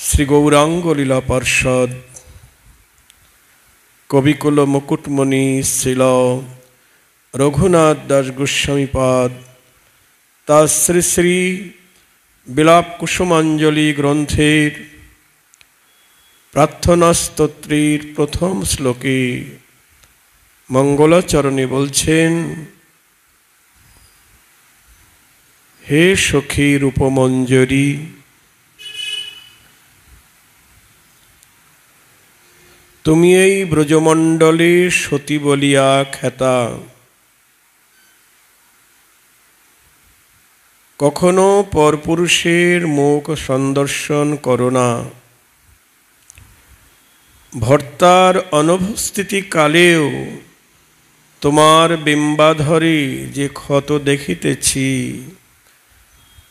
শ্রী গৌরাঙ্গ লীলা পার্ষদ কবিকুল মুকুটমণি শ্রীল রঘুনাথ দাস গোস্বামীপাদ তার শ্রী শ্রী বিলাপ কুসুমাঞ্জলি গ্রন্থের প্রার্থনা স্তোত্রের প্রথম শ্লোকে মঙ্গলাচরণে বলছেন, হে সখী রূপমঞ্জরি, তুমি এই ব্রজমণ্ডলে সতী বলিয়া খ্যাতা। কখনো পরপুরুষের মুখ সন্দর্শন করো না। ভর্তার অনুপস্থিতি কালেও তোমার বিম্বাধরে যে ক্ষত দেখিতেছি,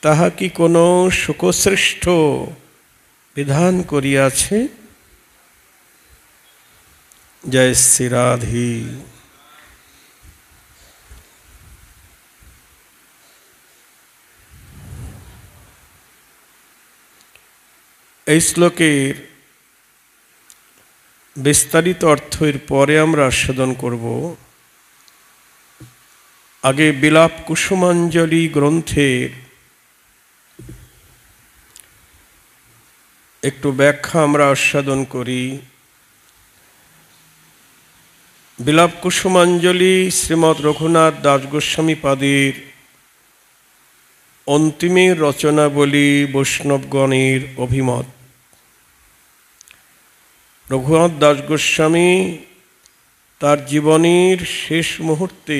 তাহা কি কোনো শোকশ্রেষ্ঠ বিধান করিয়াছে? জয় শ্রী রাধে। এই শ্লোকের বিস্তারিত অর্থের পরে আমরা আস্বাদন করব। আগে বিলাপ কুসুমাঞ্জলি গ্রন্থের একটু ব্যাখ্যা আমরা আস্বাদন করি। বিলাপ কুসুমাঞ্জলি শ্রীমৎ রঘুনাথ দাস গোস্বামীপাদের অন্তিমের রচনাবলী বৈষ্ণবগণের অভিমত। রঘুনাথ দাস গোস্বামী তার জীবনের শেষ মুহূর্তে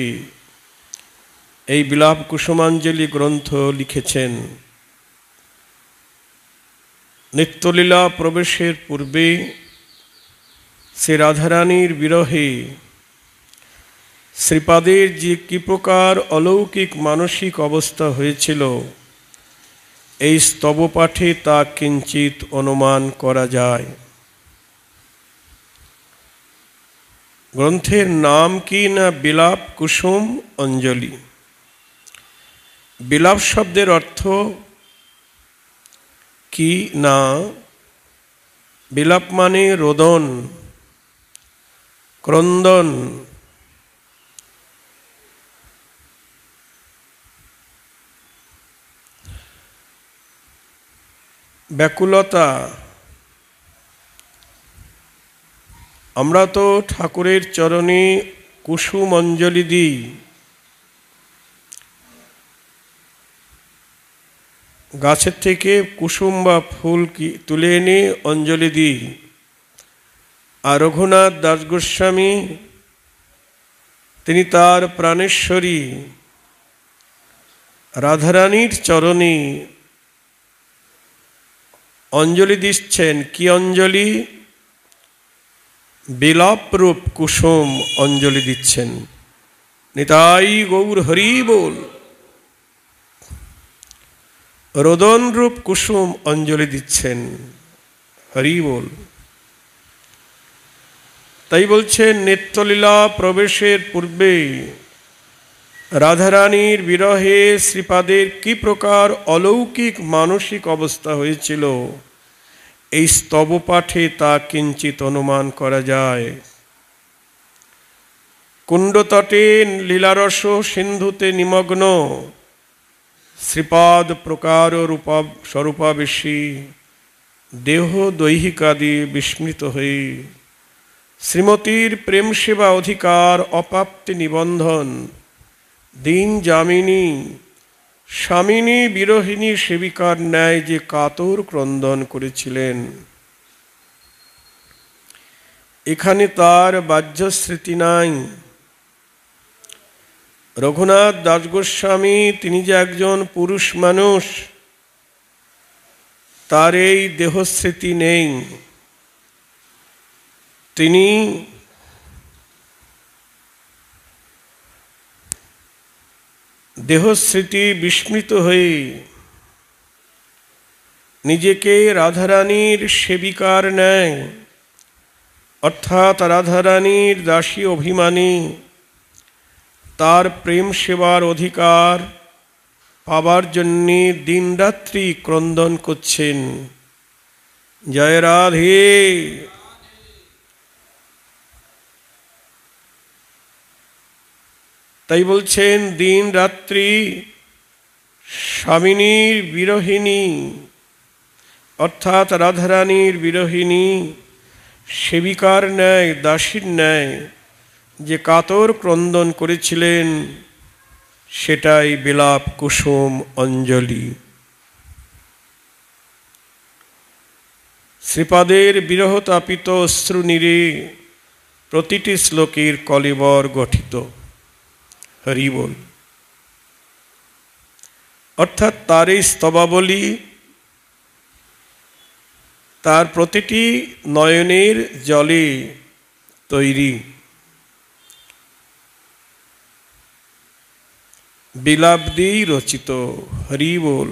এই বিলাপ কুসুমাঞ্জলি গ্রন্থ লিখেছেন। নিত্যলীলা প্রবেশের পূর্বে শ্রী রাধারানীর বিরহে শ্রীপাদের যে কি প্রকার অলৌকিক মানসিক অবস্থা হয়েছিল, এই স্তব পাঠে তা কিঞ্চিত অনুমান করা যায়। গ্রন্থের নাম কি না বিলাপ কুসুম অঞ্জলি। বিলাপ শব্দের অর্থ কি না, বিলাপ মানে রোদন, ক্রন্দন। ব্যাকুলতা। আমরা তো ঠাকুরের চরণে কুসুম অঞ্জলি দিই। গাছের থেকে কুসুম বা ফুল তুলে এনে অঞ্জলি দিই। আর রঘুনাথ দাস গোস্বামী তিনি তার প্রাণেশ্বরী রাধারানীর চরণে অঞ্জলি দিচ্ছেন। কি অঞ্জলি? বিলাপরূপ কুসুম অঞ্জলি দিচ্ছেন। নিতাই গৌর হরি বল। রোদনরূপ কুসুম অঞ্জলি দিচ্ছেন, হরি বল। তাই বলছেন, নিত্যলীলা প্রবেশের পূর্বে রাধারানীর বিরহে শ্রীপাদের কি প্রকার অলৌকিক মানসিক অবস্থা হয়েছিল, এই স্তব পাঠে তা কিঞ্চিত অনুমান করা যায়। কুণ্ডতটে লীলারস সিন্ধুতে নিমগ্ন শ্রীপাদ প্রকার স্বরূপাবেশী দেহ দৈহিকাদি বিস্মৃত হয়ে শ্রীমতীর প্রেম সেবা অধিকার অপ্রাপ্তি নিবন্ধন দিন যামিনী স্বামিনী বিরহিণী সেবিকার ন্যায় যে কাতর ক্রন্দন করেছিলেন, এখানে তার বাহ্য স্মৃতি নাই। রঘুনাথ দাস গোস্বামী তিনি যে একজন পুরুষ মানুষ, তার এই দেহস্মৃতি নেই। তিনি দেহস্মৃতি বিস্মৃত হয়ে নিজেকে রাধারানীর সেবিকার ন্যায়, অর্থাৎ রাধারানীর দাসী অভিমানী, তার প্রেম সেবার অধিকার পাবার জন্যে দিনরাত্রি ক্রন্দন করছেন। জয় রাধে। তাই বলছেন দিন রাত্রি স্বামিনীর বিরহিণী অর্থাৎ রাধারানীর বিরহিণী সেবিকার ন্যায় দাসীর ন্যায় যে কাতর ক্রন্দন করেছিলেন সেটাই বিলাপ কুসুম অঞ্জলি। শ্রীপাদের বিরহতাপিত অশ্রুনীরে প্রতিটি শ্লোকের কলেবর গঠিত। হরি বল। অর্থাৎ তার এই স্তবাবলী তার প্রতিটি নয়নের জলে তৈরি। বিলাপ দিয়েই রচিত। হরি বল।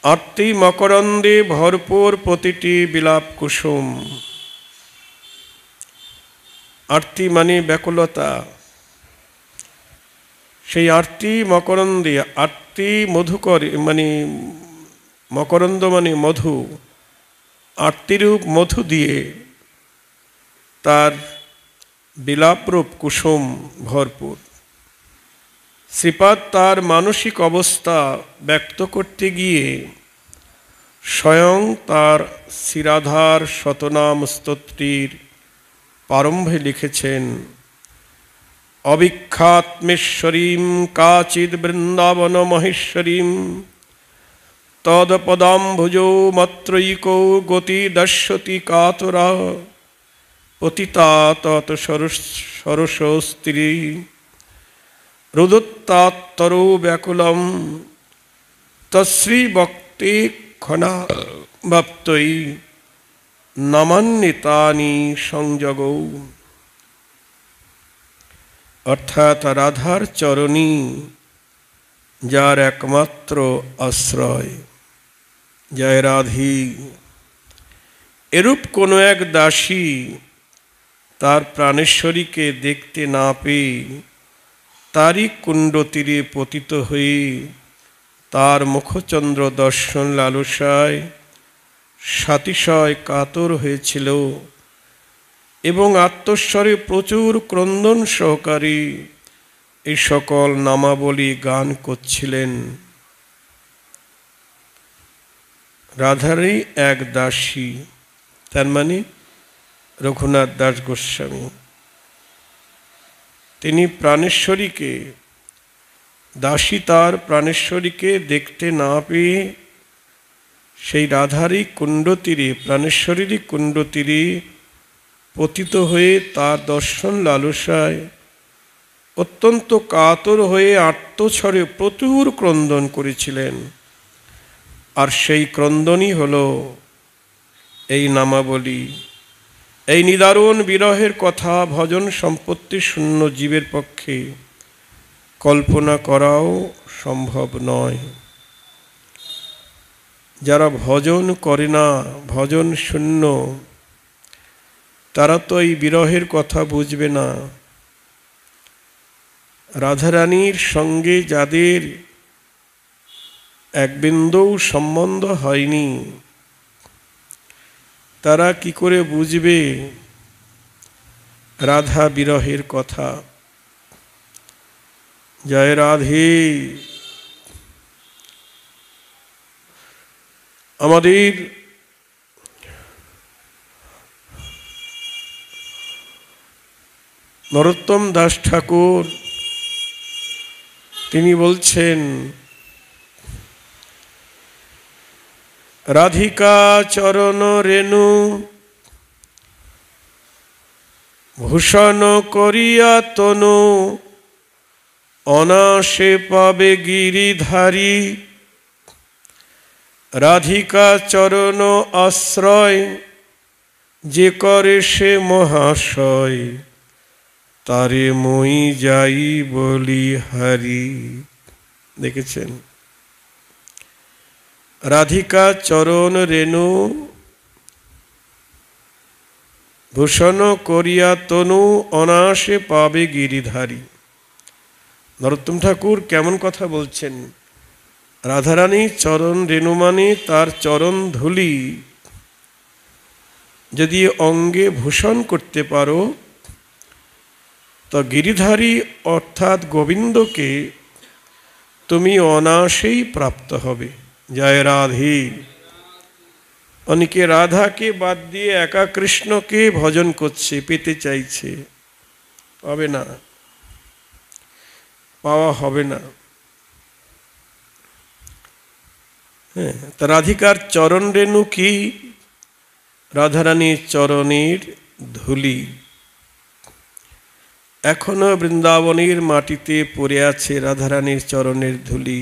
আরতি মকরন্দে ভরপুর প্রতিটি বিলাপ কুসুম। আরতি মানে ব্যাকুলতা। সেই আরতি মকরন্দে, আরতি মধুকরে মানে মকরন্দ মানে মধু, আরতিরূপ মধু দিয়ে তার বিলাপরূপ কুসুম ভরপুর। শ্রীপাদ তার মানসিক অবস্থা ব্যক্ত করতে গিয়ে স্বয়ং তার শ্রীরাধার শতনাম স্তোত্রের প্রারম্ভে লিখেছেন, অবিখ্যাত্মেশ্বরীম কাচিদ বৃন্দাবন মহেশ্বরীম তদপদাম্ভুজো মাত্রৈকো গতি দর্শতি কাতরা পতিতা তত সরসস্ত্রী রুদুত্তাত্তরো ব্যাকুলম তশ্রী ভক্তি ক্ষণা বাপ্তৈ নমান্বিতানি সংযোগৌ। অর্থাৎ রাধার চরণী যার একমাত্র আশ্রয়। জয় রাধে। এরূপ কোনো এক দাসী তার প্রাণেশ্বরীকে দেখতে না পেয়ে তারই কুণ্ড তীরে পতিত হয়ে তার মুখচন্দ্র দর্শন লালসায় সাতিশয় কাতর হয়েছিল এবং আত্মস্বরে প্রচুর ক্রন্দন সহকারে এই সকল নামাবলী গান করছিলেন। রাধারই এক দাসী, তার মানে রঘুনাথ দাস গোস্বামী, তিনি প্রাণেশ্বরীকে, দাসী তার প্রাণেশ্বরীকে দেখতে না পেয়ে সেই রাধারই কুণ্ড তীরে, প্রাণেশ্বরীরই কুণ্ড তীরে পতিত হয়ে তার দর্শন লালসায় অত্যন্ত কাতর হয়ে আত্মস্বরে প্রচুর ক্রন্দন করেছিলেন। আর সেই ক্রন্দনই হলো এই নামাবলী। এই নিদারুণ বিরহের কথা ভজন সম্পত্তি শূন্য জীবের পক্ষে কল্পনা করাও সম্ভব নয়। যারা ভজন করে না, ভজন শূন্য, তারা তো এই বিরহের কথা বুঝবে না। রাধারানীর সঙ্গে যাদের এক বিন্দু সম্বন্ধ হয়নি, তারা কি করে বুঝবে রাধা বিরহের কথা। জয় রাধে। আমাদের নরোত্তম দাস ঠাকুর তিনি বলছেন, রাধিকা চরণ রেণু ভূষণ করিয়া তনু অনাসে পাবে গিরিধারী। রাধিকা চরণ আশ্রয় যে করে সে মহাশয়, তারে মই যাই বলি হারি। দেখেছেন, রাধিকা চরণ রেণু ভূষণ করিয়া তনু অনাসে পাবে গিরিধারী। নরোত্তম ঠাকুর কেমন কথা বলছেন। রাধারানী চরণ রেণু মানে তার চরণ ধুলি যদি অঙ্গে ভূষণ করতে পারো তো গিরিধারী অর্থাৎ গোবিন্দকে তুমি অনায়াসেই প্রাপ্ত হবে। জয় রাধে। অনেকে রাধাকে বাদ দিয়ে একা কৃষ্ণকে ভজন করছে, পেতে চাইছে, পাবে না, পাওয়া হবে না। হ্যাঁ, তা রাধিকার চরণ রেণু কি? রাধারানীর চরণের ধুলি। এখনো বৃন্দাবনের মাটিতে পড়ে আছে রাধারানীর চরণের ধুলি।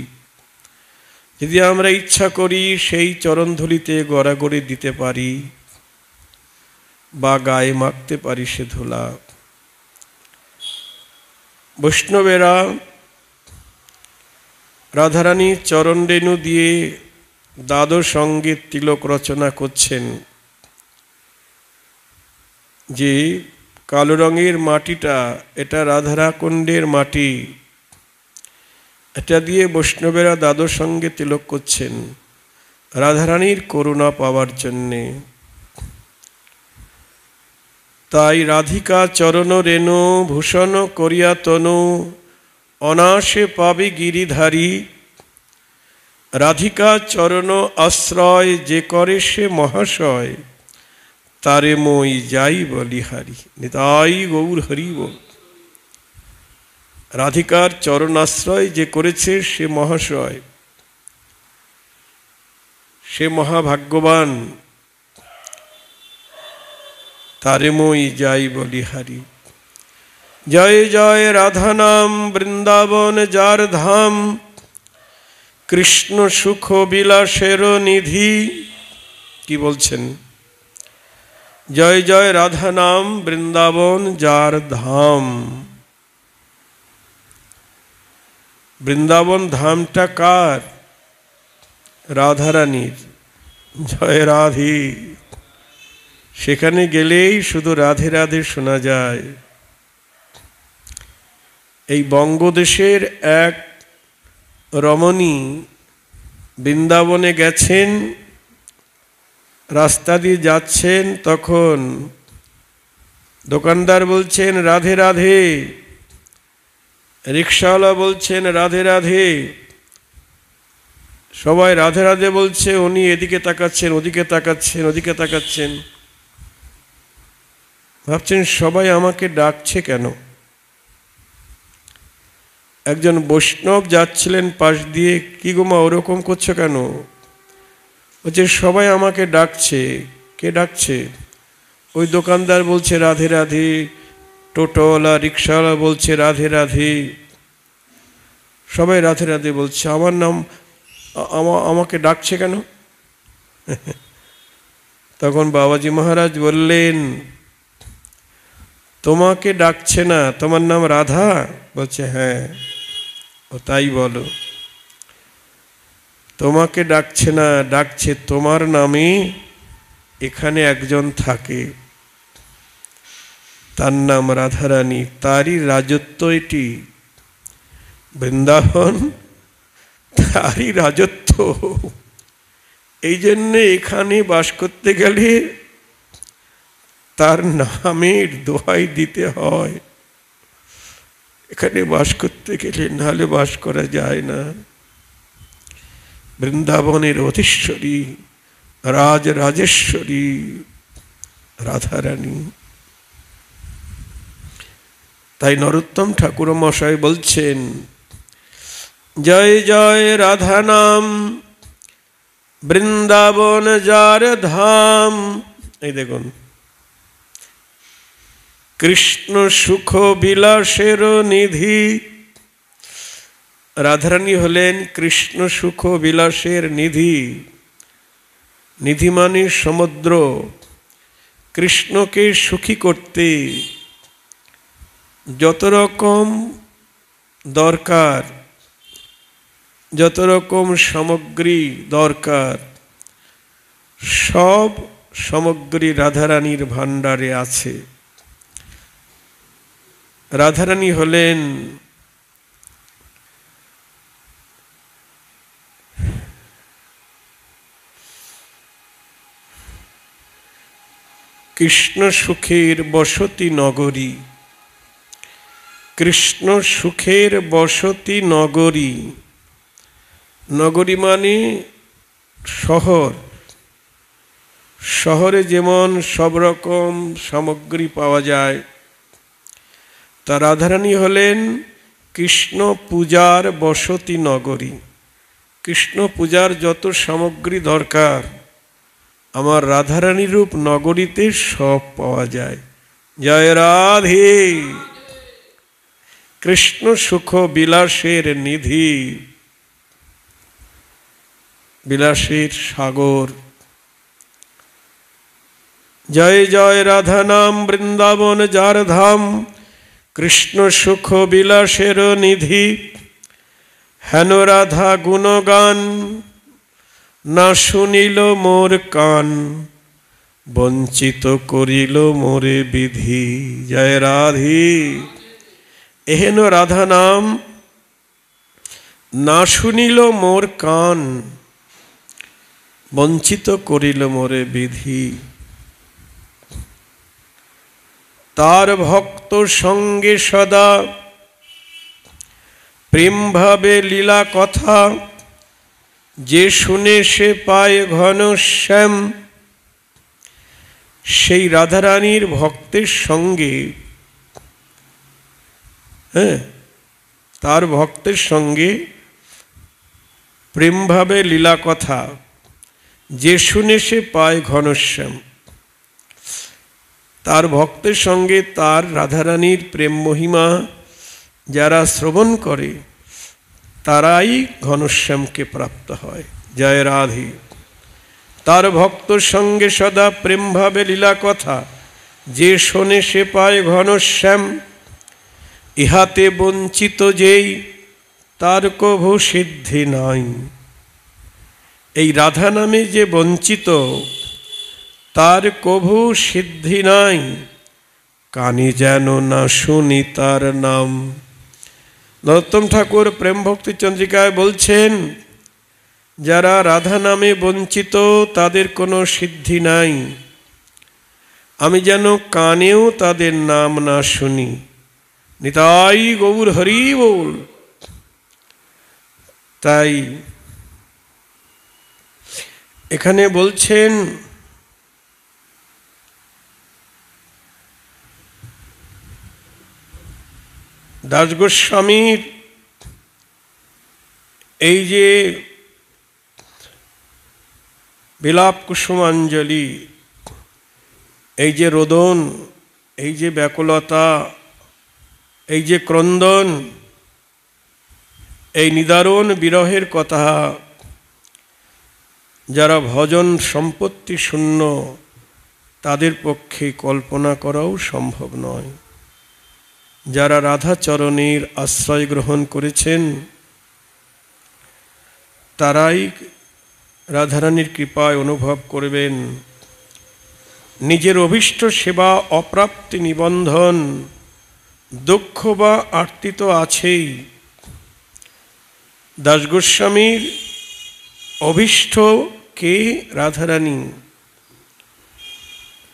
যদি আমরা ইচ্ছা করি সেই চরণ ধুলিতে গড়াগড়ি দিতে পারি বা গায়ে মাখতে পারি সে ধুলা। বৈষ্ণবেরা রাধারানীর চরণ রেণু দিয়ে দ্বাদশ অঙ্গে তিলক রচনা করছেন। যে কালো রঙের মাটিটা, এটা রাধারাকুণ্ডের মাটি, এটা দিয়ে বৈষ্ণবেরা দ্বাদশ অঙ্গে তিলক করছেন রাধারানীর করুণা পাওয়ার জন্যে। তাই রাধিকা চরণ রেণু ভূষণ করিয়া তনু অনায়াসে পাবে গিরিধারী। রাধিকা চরণ আশ্রয় যে করে সে মহাশয়, তারে মই যাই বলিহারি। নিতাই গৌর হরি বল। রাধিকার চরণ আশ্রয় যে করেছে সে মহাশয়, সে মহাভাগ্যবান, তারে মই যাই বলিহারি। জয় জয় রাধা নাম বৃন্দাবন যার ধাম, কৃষ্ণ সুখ বিলাসের নিধি। কি বলছেন? জয় জয় রাধা নাম বৃন্দাবন যার ধাম। বৃন্দাবন ধামটা কার? রাধারানীর। জয় রাধে। সেখানে গেলেই শুধু রাধে রাধে শোনা যায়। এই বঙ্গদেশের এক রমণী বৃন্দাবনে গেছেন, রাস্তা দিয়ে যাচ্ছেন, তখন দোকানদার বলছেন রাধে রাধে, রিক্সাওয়ালা বলছেন রাধে রাধে, সবাই রাধে রাধে বলছে, উনি এদিকে তাকাচ্ছেন, ওদিকে তাকাচ্ছেন, ওদিকে তাকাচ্ছেন, ভাবছেন সবাই আমাকে ডাকছে কেন। একজন বৈষ্ণব যাচ্ছিলেন পাশ দিয়ে, কি গো মা ওরকম করছো কেন? বলছে সবাই আমাকে ডাকছে। কে ডাকছে? ওই দোকানদার বলছে রাধে রাধে, টোটোওয়ালা রিক্সাওয়ালা বলছে রাধে রাধে, সবাই রাধে রাধে বলছে, আমার নাম আমাকে ডাকছে কেন? তখন বাবাজি মহারাজ বললেন তোমাকে ডাকছে না, তোমার নাম রাধা? বলছে হ্যাঁ। ও তাই বলো। তোমাকে ডাকছে না, ডাকছে তোমার নামে এখানে একজন থাকে, তার নাম রাধারানী, তারই রাজত্ব এটি বৃন্দাবন, তারই রাজত্ব। এই জন্যে এখানে বাস করতে গেলে তার নামের দোহাই দিতে হয়। এখানে বাস করতে গেলে, নাহলে বাস করা যায় না। বৃন্দাবনের অধীশ্বরী, রাজরাজেশ্বরী রাধারানী। তাই নরোত্তম ঠাকুর মশাই বলছেন জয় জয় রাধা নাম বৃন্দাবন যার ধাম। এই দেখুন, কৃষ্ণ সুখ বিলাসের নিধি। রাধারানী হলেন কৃষ্ণ সুখ বিলাসের নিধি। নিধি মানে সমুদ্র। কৃষ্ণকে সুখী করতে যত রকম দরকার, যত রকম সামগ্রী দরকার, সব সামগ্রী রাধারানীর ভাণ্ডারে আছে। রাধারানী হলেন কৃষ্ণ সুখের বসতি নগরী। কৃষ্ণ সুখের বসতি নগরী। নগরী মানে শহর। শহরে যেমন সব রকম সামগ্রী পাওয়া যায়, তা রাধারানী হলেন কৃষ্ণ পূজার বসতি নগরী। কৃষ্ণ পূজার যত সামগ্রী দরকার আমার রাধারানী রূপ নগরীতে সব পাওয়া যায়। জয় রাধে। কৃষ্ণ সুখ বিলাসের নিধি, বিলাসের সাগর। জয় জয় রাধা নাম বৃন্দাবন যার ধাম, কৃষ্ণ সুখ বিলাসের নিধি। হেন রাধা গুণগান না শুনিল মোর কান, বঞ্চিত করিল মোরে বিধি। জয় রাধে। এহেন রাধা নাম না শুনিল মোর কান, বঞ্চিত করিল মোরে বিধি। তার ভক্ত সঙ্গে সদা প্রেম ভাবে লীলা কথা, যে শুনে সে পায় ঘনশ্যাম। সেই রাধারানীর ভক্তের সঙ্গে, তার ভক্তের সঙ্গে প্রেম ভাবে লীলা কথা, যে শুনে সে পায় ঘনশ্যাম। তার ভক্তের সঙ্গে তার রাধারানীর প্রেম মহিমা যারা শ্রবণ করে তারাই ঘনশ্যামকে প্রাপ্ত হয়। জয় রাধে। তার ভক্ত সঙ্গে সদা প্রেম ভাবে লীলা কথা, যে শোনে সে পায় ঘনশ্যাম। ইহাতে বঞ্চিত যেই তার কভু সিদ্ধি নাই। এই রাধা নামে যে বঞ্চিত তার কভু সিদ্ধি নাই, কানে যেন না শুনি তার নাম। নরোত্তম ঠাকুর প্রেম ভক্তি চন্দ্রিকায় বলছেন, যারা রাধা নামে বঞ্চিত তাদের কোনো সিদ্ধি নাই, আমি যেন কানেও তাদের নাম না শুনি। নিতাই গৌর হরি বল। তাই এখানে বলছেন দাস গোস্বামীর এই যে বিলাপ কুসুমাঞ্জলি, এই যে রোদন, এই যে ব্যাকুলতা, এই যে ক্রন্দন, এই নিদারুণ বিরহের কথা যারা ভজন সম্পত্তি শূন্য তাদের পক্ষে কল্পনা করাও সম্ভব নয়। যারা রাধাচরণের আশ্রয় গ্রহণ করেছেন তারাই রাধারানীর কৃপায় অনুভব করবেন। নিজের অভীষ্ট সেবা অপ্রাপ্তি নিবন্ধন, দুঃখ বা আর্তি তো আছেই। দাস গোস্বামীর অভীষ্ট কে? রাধারানী।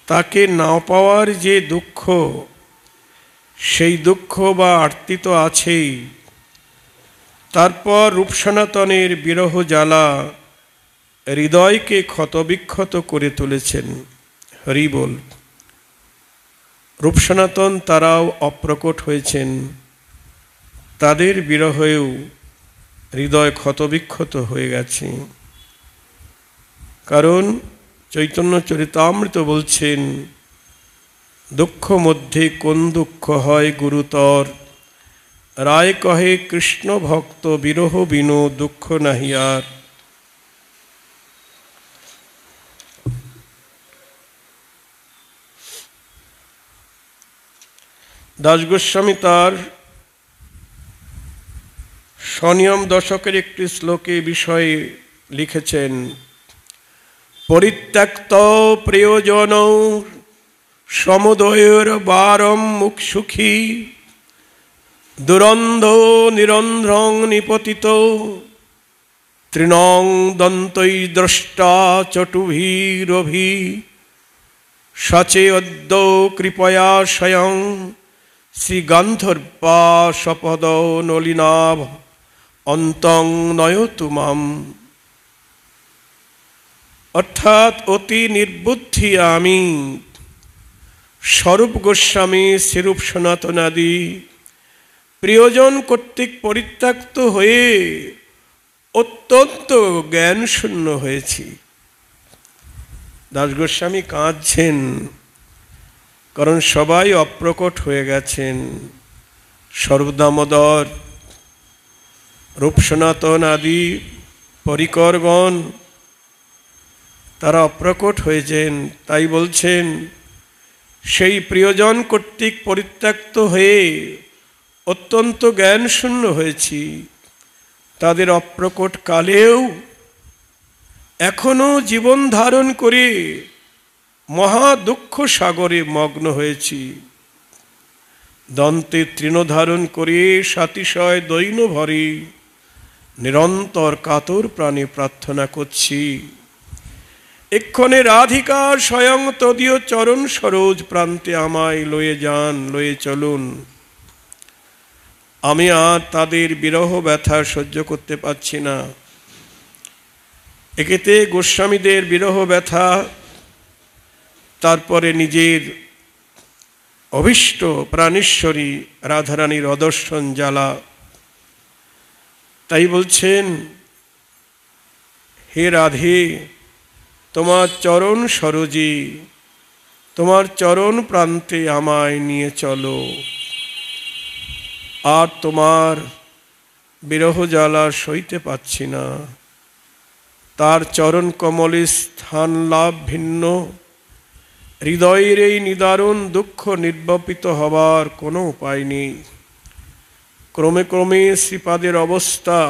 তাকে না পাওয়ার যে দুঃখ, সেই দুঃখ বা আর্তি তো আছেই। তারপর রূপ সনাতনের বিরহ জ্বালা হৃদয়কে ক্ষতবিক্ষত করে তুলেছেন। হরি বল। রূপ সনাতন তারাও অপ্রকট হয়েছেন, তাদের বিরহেও হৃদয় ক্ষতবিক্ষত হয়ে গেছে। কারণ চৈতন্য চরিতামৃত বলছেন, দুঃখ মধ্যে কোন দুঃখ হয় গুরুতর, রায় কহে কৃষ্ণ ভক্ত বিরহ বিনো দুঃখ নাহি আর। দাস গোস্বামী তার স্বনিয়ম দশকের একটি শ্লোকে বিষয়ে লিখেছেন, পরিত্যক্ত প্রিয়জন সমুদয়ের বারম মুখ সুখী, দুরন্ধ নিরন্ধ্রং নিপতিত তৃণং দন্তৈ দ্রষ্টা চটুভীরভি। সচে অদ্য কৃপয়া স্বয়ং শ্রীগান্ধর্বা সপদ নলিনাভ অন্তং নয়তু মাম। অর্থাৎ অতি নির্বুদ্ধি আমি স্বরূপ গোস্বামী শ্রীরূপ সনাতনাদি প্রিয়জন কর্তৃক পরিত্যক্ত হয়ে অত্যন্ত জ্ঞান শূন্য হয়েছি। দাস গোস্বামী কাঁদছেন, কারণ সবাই অপ্রকট হয়ে গেছেন। সর্বদামোদর, রূপ সনাতন আদি পরিকরগণ তারা অপ্রকট হয়েছেন। তাই বলছেন, সেই প্রিয়জন কর্তৃক পরিত্যক্ত হয়ে অত্যন্ত জ্ঞান শূন্য হয়েছি। তাদের অপ্রকট কালেও এখনো জীবন ধারণ করে মহা দুঃখ সাগরে মগ্ন হয়েছি। দন্তে তৃণ ধারণ করে সাতিশয় দৈন ভরে নিরন্তর কাতর প্রাণে প্রার্থনা করছি, এক্ষণে রাধিকা স্বয়ং তদীয় চরণ সরোজ প্রান্তে আমায় লয়ে যান, লয়ে চলুন। আমি আর তাদের বিরহ ব্যথা সহ্য করতে পারছি না। একেতে গোস্বামীদের বিরহ ব্যথা, তারপরে নিজের অভীষ্ট প্রাণেশ্বরী রাধারানীর অদর্শন জ্বালা। তাই বলছেন, হে রাধে, তোমার চরণ সরোজে, তোমার চরণ প্রান্তে আমায় নিয়ে চলো। আর তোমার বিরহ জ্বালা সইতে পাচ্ছি না। তার চরণ কমলে স্থান লাভ ভিন্ন, হৃদয়ের এই নিদারুণ দুঃখ নির্বাপিত হবার কোনো উপায় নেই। ক্রমে ক্রমে শ্রীপাদের অবস্থা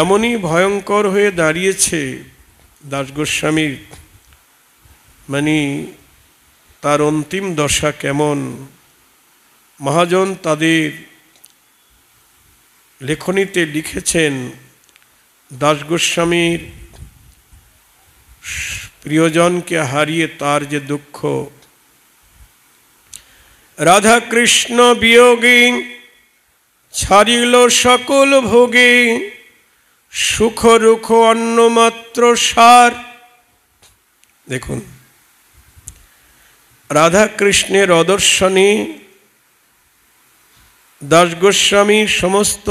এমনই ভয়ঙ্কর হয়ে দাঁড়িয়েছে। দাস গোস্বামীর মানে তার অন্তিম দশা কেমন, মহাজন তাদের লেখনীতে লিখেছেন। দাস গোস্বামীর প্রিয়জনকে হারিয়ে তার যে দুঃখ, রাধা কৃষ্ণ বিয়োগে ছাড়িল সকল ভোগে, সুখ রুখ অন্ন মাত্র সার। দেখুন, রাধা কৃষ্ণের অদর্শনে দাস গোস্বামী সমস্ত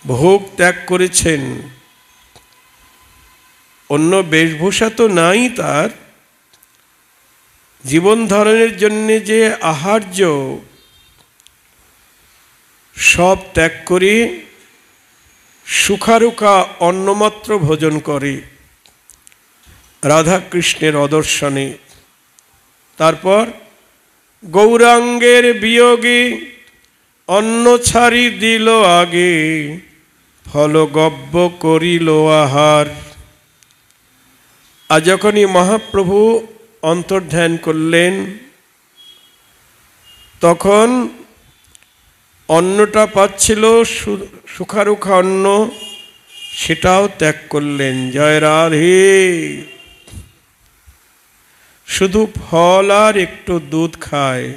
ভোগ ত্যাগ করেছেন। অন্য বেশভূষা তো নাই তার, জীবন ধারণের জন্য যে আহার্য সব ত্যাগ করে সুখারুখা অন্নমাত্র ভোজন করে রাধা কৃষ্ণের অদর্শনে। তারপর গৌরাঙ্গের বিয়োগে অন্ন ছাড়ি দিল আগে, ফল গব্য করিল আহার। আর যখনই মহাপ্রভু অন্তর্ধান করলেন, তখন অন্নটা পাচ্ছিল সুখারুখা অন্ন, সেটাও ত্যাগ করলেন। জয় রাধে। শুধু ফল আর একটু দুধ খায়।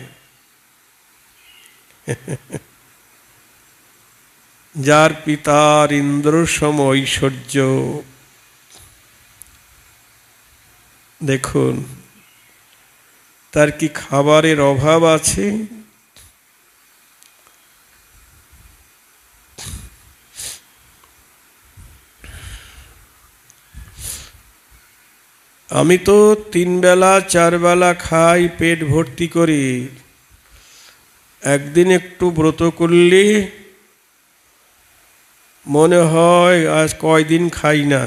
যার পিতার ইন্দ্র সম ঐশ্বর্য, দেখুন তার কি খাবারের অভাব আছে? আমি তো 3 বেলা 4 বেলা খাই পেট ভর্তি করি। একদিন একটু ব্রত করলে মনে হয় আজ কয়দিন খাই না।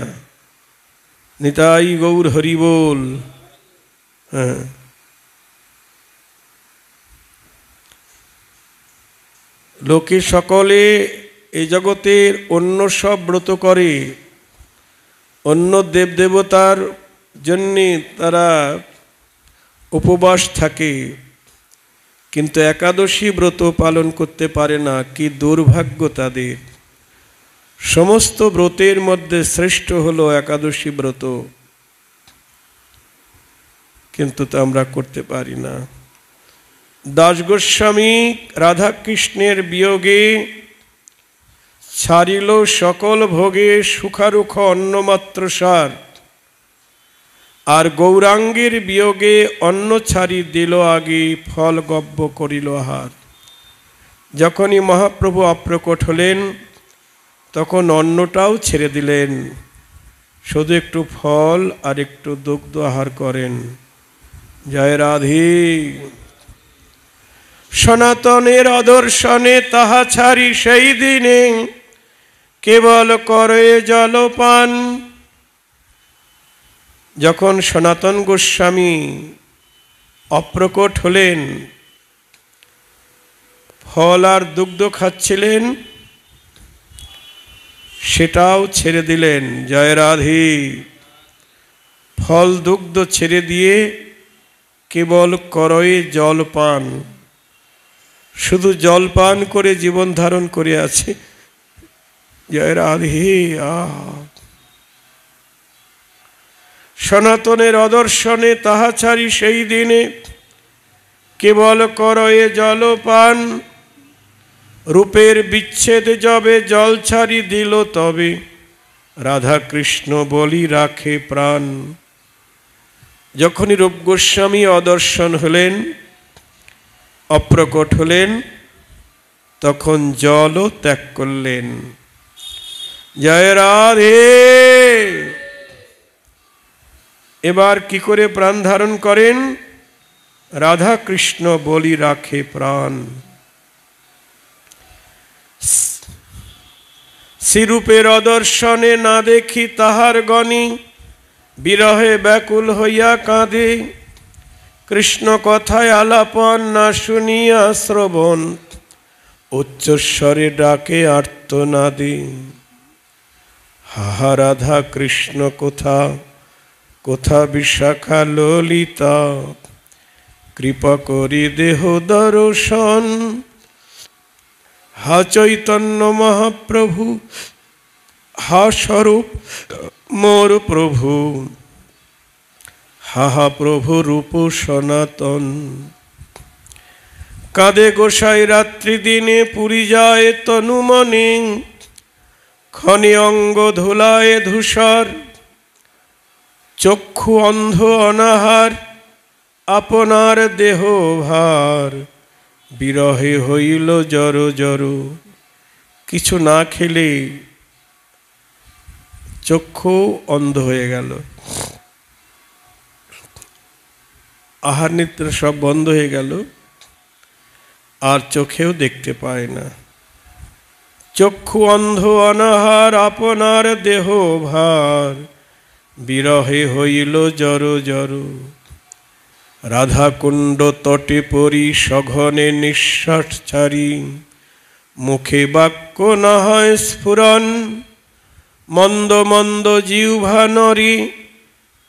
নিতাই গৌর হরি বল। হ্যাঁ, লোকে সকলে এই জগতের অন্য সব ব্রত করে, অন্য দেবদেবতার জন্যে তারা উপবাস থাকে, কিন্তু একাদশী ব্রত পালন করতে পারে না। কি দুর্ভাগ্য তাদের। সমস্ত ব্রতের মধ্যে শ্রেষ্ঠ হলো একাদশী ব্রত। কিন্তু তা আমরা করতে পারি না। দাস গোস্বামী রাধাকৃষ্ণের বিয়োগে ছাড়িল সকল ভোগে সুখারুখ অন্নমাত্র সার, আর গৌরাঙ্গের বিয়োগে অন্ন ছাড়ি দিল আগে ফল গব্য করিল আহার। যখনই মহাপ্রভু অপ্রকট হলেন তখন অন্নটাও ছেড়ে দিলেন, শুধু একটু ফল আর একটু দুগ্ধ আহার করেন। জয় রাধে। সনাতনের অদর্শনে তাহা ছাড়ি সেই দিনে কেবল করে জলপান। যখন সনাতন গোস্বামী অপ্রকট হলেন, ফল আর দুগ্ধ খাচ্ছিলেন, সেটাও ছেড়ে দিলেন। জয় রাধে। ফল দুগ্ধ ছেড়ে দিয়ে কেবল করয়ে জলপান, শুধু জলপান করে জীবন ধারণ করে আছে। জয় রাধে। সনাতনের অদর্শনে তাহা ছাড়ি সেই দিনে কেবল করয়ে জলপান। রূপের বিচ্ছেদ যবে জল ছাড়ি দিল তবে রাধা কৃষ্ণ বলি রাখে প্রাণ। যখনই রূপ গোস্বামী অদর্শন হলেন, অপ্রকট হলেন, তখন জলও ত্যাগ করলেন। জয় রাধে। এবার কি করে প্রাণ ধারণ করেন? রাধা কৃষ্ণ বলি রাখে প্রাণ। শ্রীরূপের অদর্শনে না দেখি তাহার গণি, বিরহে ব্যাকুল হইয়া কাঁদে। কৃষ্ণ কথায় আলাপন না শুনিয়া শ্রবণ, উচ্চস্বরে ডাকে আর্তনাদে। হাহা রাধা কৃষ্ণ কোথা, কোথা বিশাখা ললিতা, কৃপা করি দেহ দর্শন। হা চৈতন্য মহাপ্রভু, হা স্বরূপ মোর প্রভু, হাহা প্রভু রূপ সনাতন। কাঁদে গোসাই রাত্রি দিনে, পুরী যায় তনু মনে, ক্ষণে অঙ্গ ধুলায় ধূসর। চক্ষু অন্ধ অনাহার, আপনার দেহ ভার, বিরহে হইল জর জর। কিছু না খেলে চক্ষু অন্ধ হয়ে গেল, আহার নিদ্রা সব বন্ধ হয়ে গেল, আর চোখেও দেখতে পায় না। চক্ষু অন্ধ অনাহার, আপনার দেহ ভার, বিরহে হইল জর জর। রাধাকুণ্ড তটে পরি সঘনে নিঃশ্বাস ছাড়ি, মুখে বাক্য না হয় স্ফুরণ। মন্দ মন্দ জিহ্বা নরি,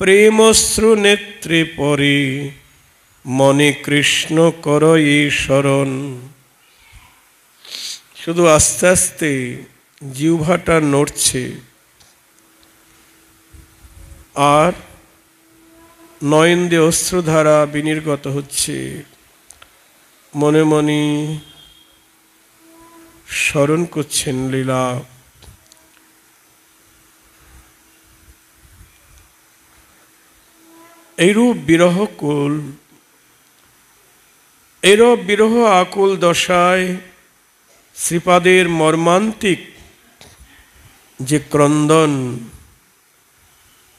প্রেমশ্রু নেত্রে পরে, মনে কৃষ্ণ করই শরণ। শুধু আস্তে আস্তে জিহ্বাটা নড়ছে, আর নয়ন দিয়ে অশ্রুধারা বিনির্গত হচ্ছে। মনে মনে স্মরণ করছেন লীলা। এইরূপ বিরহকুল, এইরূপ বিরহ আকুল দশায় শ্রীপাদের মর্মান্তিক যে ক্রন্দন,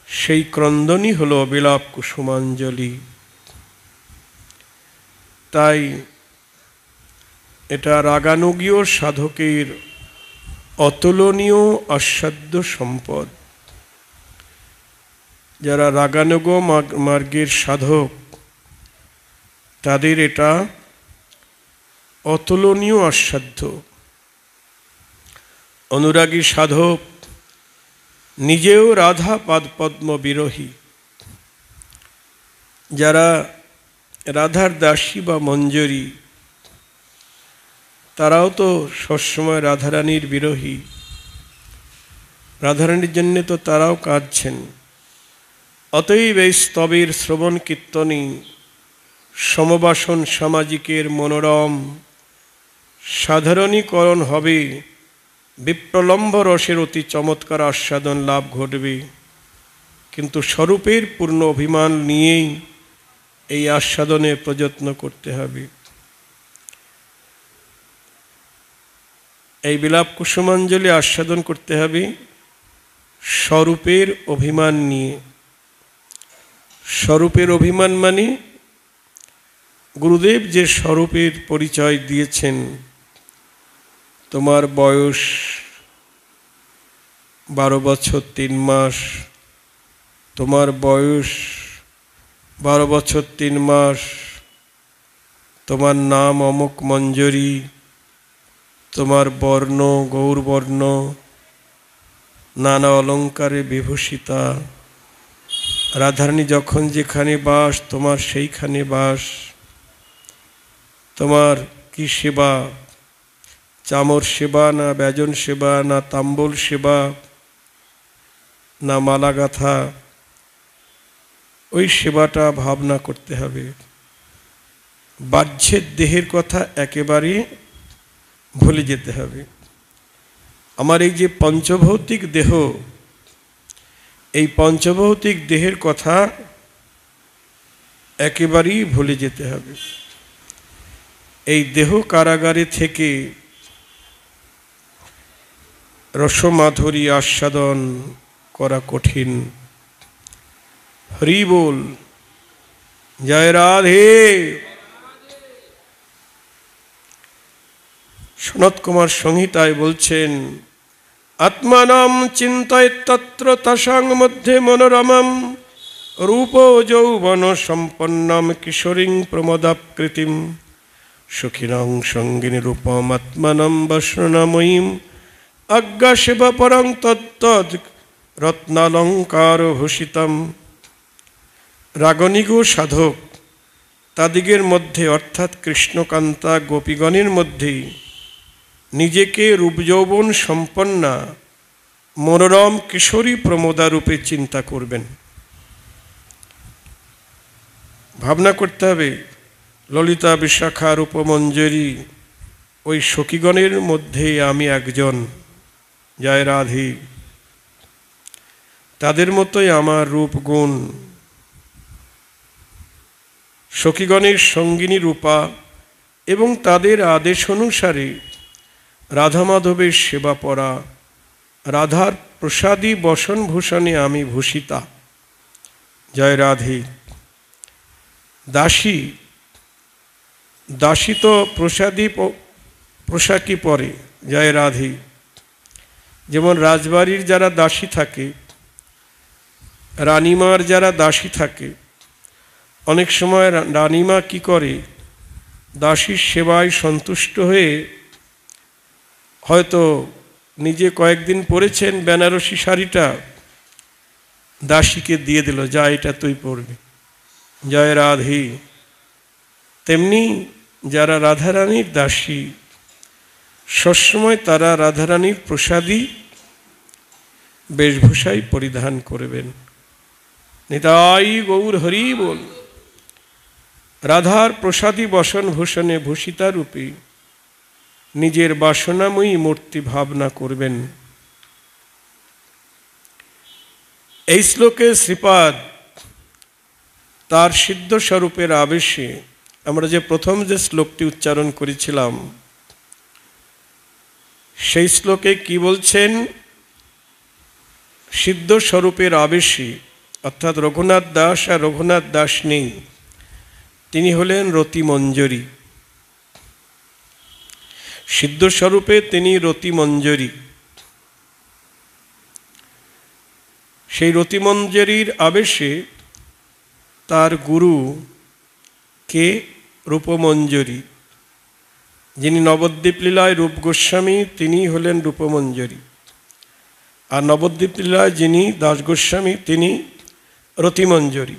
সেই ক্রন্দনই হল অবিলাপ কুসুমাঞ্জলি। তাই এটা রাগানুগীয় সাধকের অতুলনীয় আস্বাদ্য সম্পদ। যারা রাগানুগ মার্গের সাধক, তাদের এটা অতুলনীয় আস্বাদ্য। অনুরাগী সাধক নিজেও রাধা পাদপদ্ম বিরহী। যারা রাধার দাসী বা মঞ্জরী, তারাও তো সবসময় রাধারানীর বিরহী। রাধারানীর জন্যে তো তারাও কাঁদছেন। অতএব এই স্তবের শ্রবণ কীর্তনী সমবাসন সামাজিকের মনোরম সাধারণীকরণ হবে, বিপ্রলম্ব রসের অতি চমৎকার আস্বাদন লাভ ঘটবে। কিন্তু স্বরূপের পূর্ণ অভিমান নিয়েই এই আস্বাদনে প্রযত্ন করতে হবে। এই বিলাপ কুসুমাঞ্জলি আস্বাদন করতে হবে স্বরূপের অভিমান নিয়ে। স্বরূপের অভিমান মানে গুরুদেব যে স্বরূপের পরিচয় দিয়েছেন, তোমার বয়স 12 বছর 3 মাস, তোমার বয়স 12 বছর 3 মাস, তোমার নাম অমুক মঞ্জরি, তোমার বর্ণ গৌরবর্ণ, নানা অলঙ্কারে বিভূষিতা, রাধারানী যখন যেখানে বাস তোমার সেইখানে বাস, তোমার কি সেবা, চামর সেবা না ব্যজন সেবা না তাম্বুল সেবা না মালা গাথা, ওই সেবাটা ভাবনা করতে হবে। বাহ্যের দেহের কথা একেবারে ভুলে যেতে হবে। আমার এই যে পঞ্চভৌতিক দেহ, এই পঞ্চভৌতিক দেহের কথা একেবারেই ভুলে যেতে হবে। এই দেহ কারাগারে থেকে রসমাধুরী আস্বাদন করা কঠিন। হরি বল, জয় রাধে। সনত কুমার সংহিতায় বলছেন, আত্মানাম চিন্তায় তত্র তাসাং মধ্যে মনোরমম রূপ যৌবন সম্পন্নম কিশোরীং প্রমদাকৃতিম সুখিনং সঙ্গিনী রূপম আত্মানম বস্নময়ীম আজ্ঞা সেবা পরং তত্তদ রত্নালঙ্কার ভূষিতম। রাগনিগ সাধক তাদিগের মধ্যে অর্থাৎ কৃষ্ণকান্তা গোপীগণের মধ্যেই নিজেকে রূপযৌবন সম্পন্না মনোরম কিশোরী প্রমোদা রূপে চিন্তা করবেন। ভাবনা করতে হবে ললিতা বিশাখা রূপমঞ্জরি, ওই সখীগণের মধ্যে আমি একজন। জয় রাধে। তাদের মতোই আমার রূপ গুণ। সখীগণের সঙ্গিনী রূপা এবং তাদের আদেশ অনুসারে রাধা মাধবের সেবা পরা, রাধার প্রসাদী বসনভূষণে আমি ভূষিতা। জয় রাধে। দাসী, দাসী তো প্রসাদী পোশাকই পরে। জয় রাধে। যেমন রাজবাড়ির যারা দাসী থাকে, রানীমার যারা দাসী থাকে, অনেক সময় রানীমা কি করে, দাসীর সেবায় সন্তুষ্ট হয়ে হয়তো নিজে কয়েকদিন পরেছেন বেনারসি শাড়িটা, দাসীকে দিয়ে দিল, যা এটা তুই পরবি। জয় রাধে। তেমনি যারা রাধারানীর দাসী, সবসময় তারা রাধারানীর প্রসাদী বেশভূষাই পরিধান করবেন। নিতাই গৌর হরি বল। রাধার প্রসাদী বসনভূষণে ভূষিতা রূপে নিজের বাসনাময়ী মূর্তি ভাবনা করবেন। এই শ্লোকে শ্রীপাদ তার সিদ্ধ স্বরূপের আবেশে, আমরা যে প্রথম যে শ্লোকটি উচ্চারণ করেছিলাম, সেই শ্লোকে কি বলছেন? সিদ্ধ স্বরূপের আবেশে, অর্থাৎ রঘুনাথ দাস আর রঘুনাথ দাস নেই, তিনি হলেন রতি মঞ্জরি। সিদ্ধ স্বরূপে তিনি রতি মঞ্জরি। সেই রতি মঞ্জরির আবেশে তার গুরু কে? রূপমঞ্জরি। যিনি নবদ্বীপ লীলায় রূপ গোস্বামী, তিনি হলেন রূপমঞ্জরি। আর নবদ্বীপ লীলায় যিনি দাস গোস্বামী, তিনি রতিমঞ্জরি।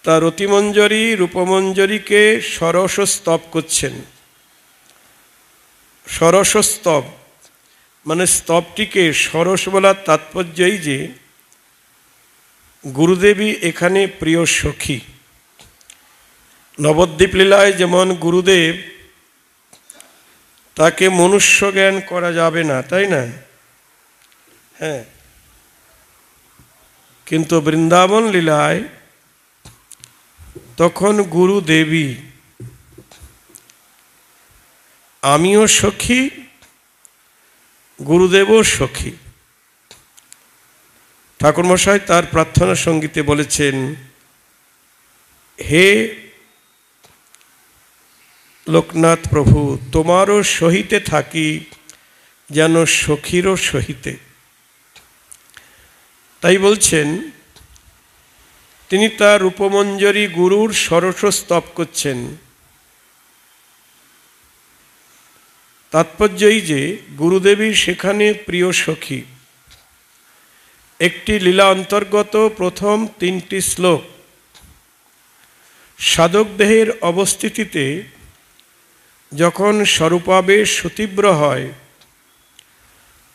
তা রতিমঞ্জরি রূপমঞ্জরিকে ষোড়শ স্তব করছেন। ষোড়শ স্তব মানে স্তবটিকে ষোড়শ বলার তাৎপর্য এই যে গুরুদেবী এখানে প্রিয় সখী। নবদ্বীপ লীলায় যেমন গুরুদেব, তাকে মনুষ্য জ্ঞান করা যাবে না, তাই না? হ্যাঁ, কিন্তু বৃন্দাবন লীলায় তখন গুরুদেবী, আমিও সখী, গুরুদেবও সখী। ঠাকুরমশাই তার প্রার্থনা সঙ্গীতে বলেছেন, হে লোকনাথ প্রভু, তোমারও সহিতে থাকি যেন সখীরও সহিতে। তাই বলছেন, তিনি তার রূপমঞ্জরী গুরুর ষোড়শ স্তব করছেন। তাৎপর্যই যে গুরুদেবী সেখানে প্রিয় সখী। একটি লীলা অন্তর্গত প্রথম 3টি শ্লোক সাধক দেহের অবস্থিতিতে যখন স্বরূপাবেশ সুতীব্র হয়,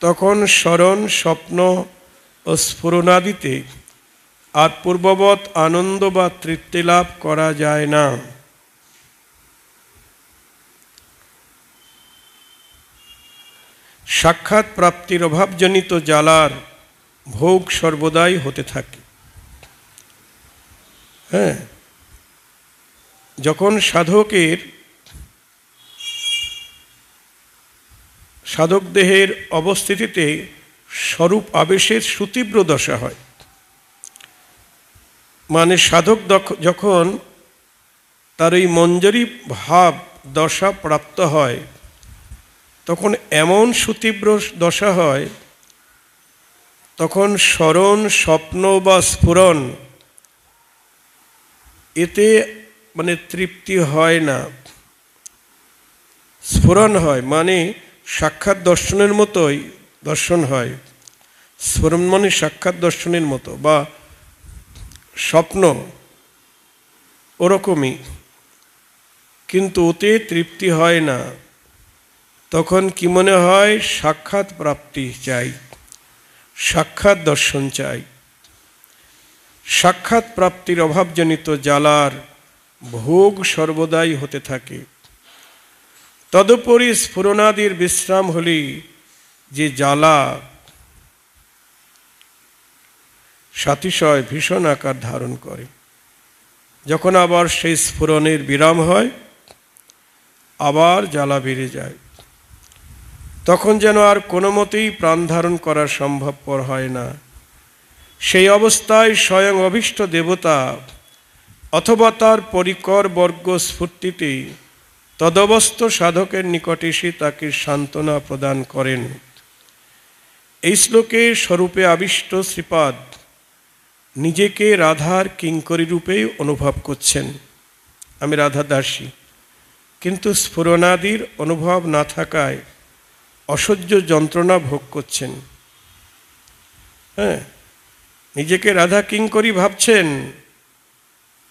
তখন স্মরণ, স্বপ্ন ও স্ফুরণাদিতে আর পূর্ববৎ আনন্দ বা তৃপ্তি লাভ করা যায় না। সাক্ষাৎ প্রাপ্তির অভাবজনিত জ্বালার ভোগ সর্বদাই হতে থাকে। হ্যাঁ, যখন সাধক দেহের অবস্থিতিতে স্বরূপ আবেশের সুতীব্র দশা হয়, মানে সাধক যখন তার এই মঞ্জরি ভাব দশা প্রাপ্ত হয়, তখন এমন সুতীব্র দশা হয়, তখন স্মরণ, স্বপ্ন বা স্ফুরণ এতে মানে তৃপ্তি হয় না, স্ফুরণ হয়, মানে সাক্ষাৎ দর্শনের মতোই দর্শন হয়। স্ফুরণ মানে সাক্ষাৎ দর্শনের মতো বা স্বপ্ন, ওরকমই, কিন্তু ওতে তৃপ্তি হয় না। তখন কি মনে হয়? সাক্ষাৎ প্রাপ্তি চাই, সাক্ষাৎ দর্শন চাই। সাক্ষাৎ প্রাপ্তির অভাবজনিত জ্বালার ভোগ সর্বদাই হতে থাকে। তদুপরি স্ফুরণাদির বিশ্রাম হলেই যে জ্বালা সাতিশয় ভীষণ আকার ধারণ করে। যখন আবার সেই স্ফুরণের বিরাম হয়, আবার জ্বালা বেড়ে যায়। তখন যেন আর কোনো মতেই প্রাণ ধারণ করা সম্ভবপর হয় না। সেই অবস্থায় স্বয়ং অভীষ্ট দেবতা অথবা তার পরিকর বর্গ স্ফূর্তিতে তদবস্থ সাধকের নিকটে এসে তাকে সান্ত্বনা প্রদান করেন। এই শ্লোকে স্বরূপে আবিষ্ট শ্রীপাদ নিজেকে রাধার কিঙ্করী রূপেই অনুভব করছেন। আমি রাধা দাসী, কিন্তু স্ফুরণাদির অনুভব না থাকায় অসহ্য যন্ত্রণা ভোগ করছেন। হ্যাঁ, নিজেকে রাধা কিঙ্করী ভাবছেন,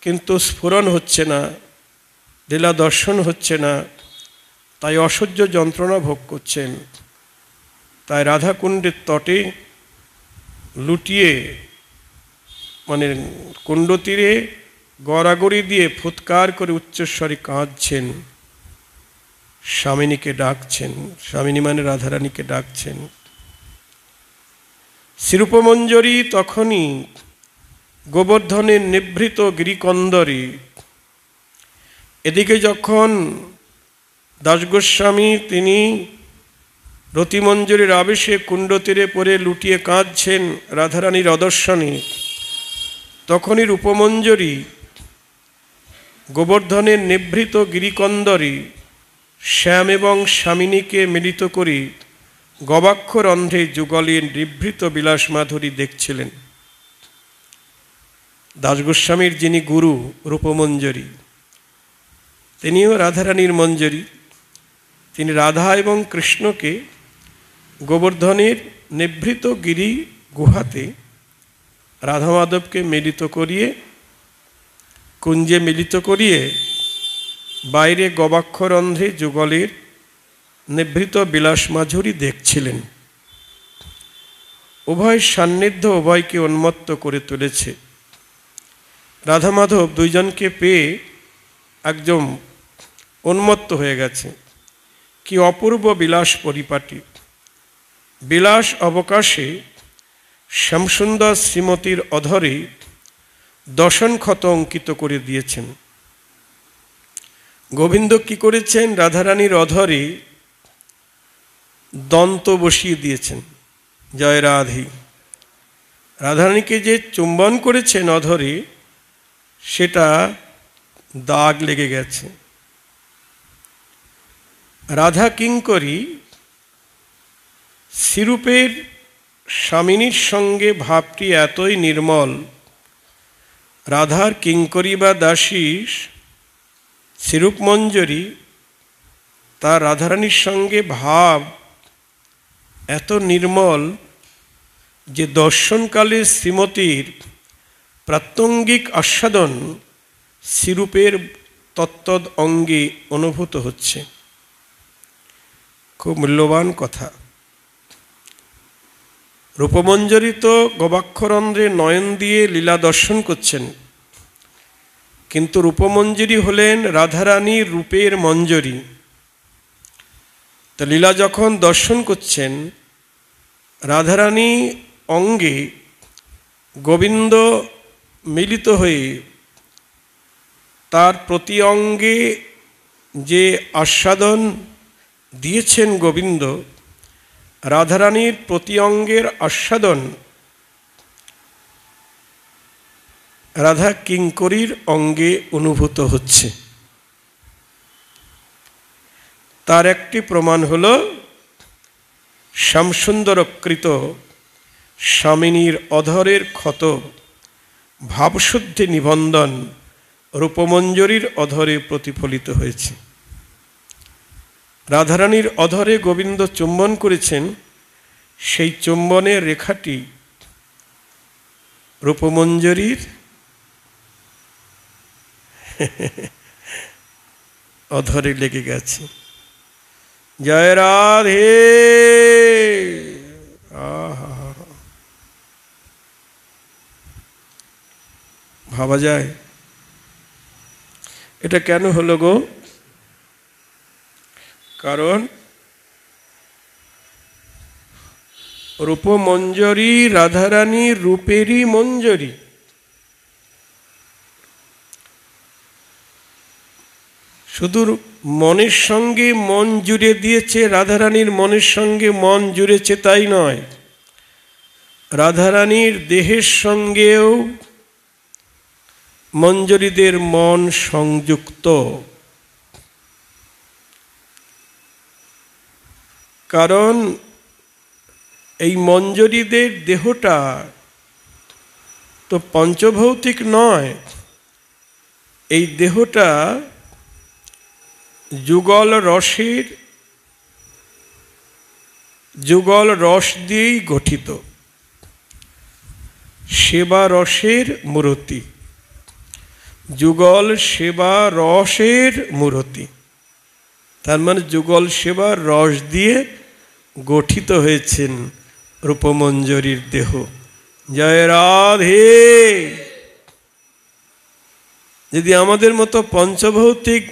কিন্তু স্ফুরণ হচ্ছে না, লীলা দর্শন হচ্ছে না, তাই অসহ্য যন্ত্রণা ভোগ করছেন। তাই রাধাকুণ্ডের তটে লুটিয়ে, মানে কুণ্ড তীরে গড়াগড়ি দিয়ে ফুৎকার করে উচ্চস্বরে কাঁদছেন, স্বামিনীকে ডাকছেন। স্বামিনী মানে রাধারানীকে ডাকছেন। শ্রীরূপমঞ্জরী তখনই গোবর্ধনের নিভৃত গিরিকন্দরে। এদিকে যখন দাসগোস্বামী তিনি রতিমঞ্জরীর আবেশে কুণ্ড তীরে পড়ে লুটিয়ে কাঁদছেন রাধারানীর অদর্শনে, তখনই রূপমঞ্জরী গোবর্ধনের নিভৃত গিরিকন্দরে শ্যাম এবং স্বামিনীকে মিলিত করে গবাক্ষর অন্ধে যুগলের নিভৃত বিলাস মাধুরী দেখছিলেন। দাসগোস্বামীর যিনি গুরু রূপমঞ্জরী, তিনিও রাধারানীর মঞ্জরী। তিনি রাধা এবং কৃষ্ণকে গোবর্ধনের নিভৃত গিরি গুহাতে রাধা মাধবকে মিলিত করিয়ে, কুঞ্জে মিলিত করিয়ে বাইরে গবাক্ষর অন্ধে যুগলের নিভৃত বিলাস মাধুরী দেখছিলেন। উভয় সান্নিধ্য উভয়কে উন্মত্ত করে তুলেছে। রাধা মাধব দুইজনকে পেয়ে একদম উন্মত্ত হয়ে গেছে। কি অপূর্ব বিলাস পরিপাটি! বিলাস অবকাশে শ্যামসুন্দর শ্রীমতীর অধরে দশন ক্ষত অঙ্কিত করে দিয়েছেন। গোবিন্দ কি করেছেন? রাধারানীর অধরে দন্ত বসিয়ে দিয়েছেন। জয় রাধে। রাধারানীকে যে চুম্বন করেছেন অধরে, সেটা দাগ লেগে গেছে। রাধা কিঙ্করী শ্রীরূপের স্বামিনীর সঙ্গে ভাবটি এতই নির্মল, রাধার কিঙ্করী বা দাসী শ্রীরূপ মঞ্জরী, তার রাধারানীর সঙ্গে ভাব এত নির্মল যে দর্শনকালে শ্রীমতীর প্রাত্যঙ্গিক আস্বাদন শ্রীরূপের তত্ত্বদ অঙ্গে অনুভূত হচ্ছে। খুব মূল্যবান কথা। রূপমঞ্জরী তো গবাক্ষরন্ধ্রে নয়ন দিয়ে লীলা দর্শন করছেন, কিন্তু রূপমঞ্জরী হলেন রাধারানীর রূপের মঞ্জরী। তো লীলা যখন দর্শন করছেন, রাধারানী অঙ্গে গোবিন্দ মিলিত হয়ে তার প্রতি অঙ্গে যে আস্বাদন দিয়েছেন গোবিন্দ, রাধারানীর প্রতি অঙ্গের আস্বাদন রাধা কিঙ্করীর অঙ্গে অনুভূত হচ্ছে। তার একটি প্রমাণ হল শ্যামসুন্দরকৃত স্বামিনীর অধরের ক্ষত ভাবশুদ্ধি নিবন্ধন রূপমঞ্জরীর অধরে প্রতিফলিত হয়েছে। রাধারানীর অধরে গোবিন্দ চুম্বন করেছেন, সেই চুম্বনের রেখাটি রূপমঞ্জরীর অধরে লেগে গেছে। জয় রাধে। ভাবা যায় এটা কেন হলো গো? কারণ রূপমঞ্জরী রাধারানীর রূপেরই মঞ্জরী। শুধু মনের সঙ্গে মন জুড়ে দিয়েছে, রাধারানীর মনের সঙ্গে মন জুড়েছে তাই নয়, রাধারানীর দেহের সঙ্গেও মঞ্জরীদের মন সংযুক্ত। কারণ এই মঞ্জরীদের দেহটা তো পঞ্চভৌতিক নয়, এই দেহটা যুগল রস দিয়েই গঠিত। সেবা রসের মূরতি, যুগল সেবা রসের মূরতি, তার মানে যুগল সেবার রস দিয়ে গঠিত হয়েছেন রূপমঞ্জরীর দেহ। জয় রাধে। যদি আমাদের মতো পঞ্চভৌতিক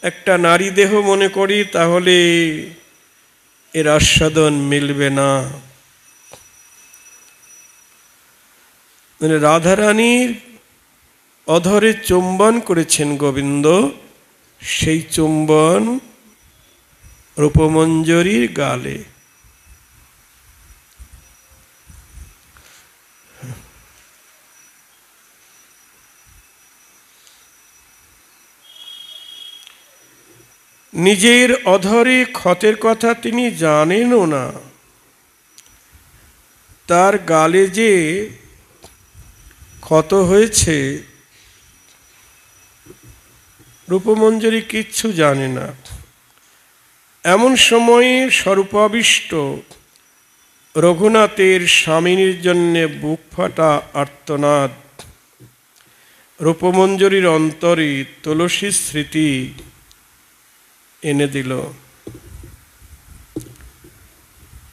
একটা নারী দেহ মনে করি, তাহলে এর আস্বাদন মিলবে না। মানে রাধারানীর অধরে চুম্বন করেছেন গোবিন্দ, সেই চুম্বন রূপমঞ্জরীর গালে। নিজের অধরে ক্ষতের কথা তিনি জানেনও না, তার গালে যে ক্ষত হয়েছে রূপমঞ্জরী কিচ্ছু জানে না। এমন সময়ে স্বরূপাবিষ্ট রঘুনাথের স্বামিনীর জন্যে বুক ফাটা আর্তনাদ রূপমঞ্জরীর অন্তরে তুলসীর স্মৃতি এনে দিল।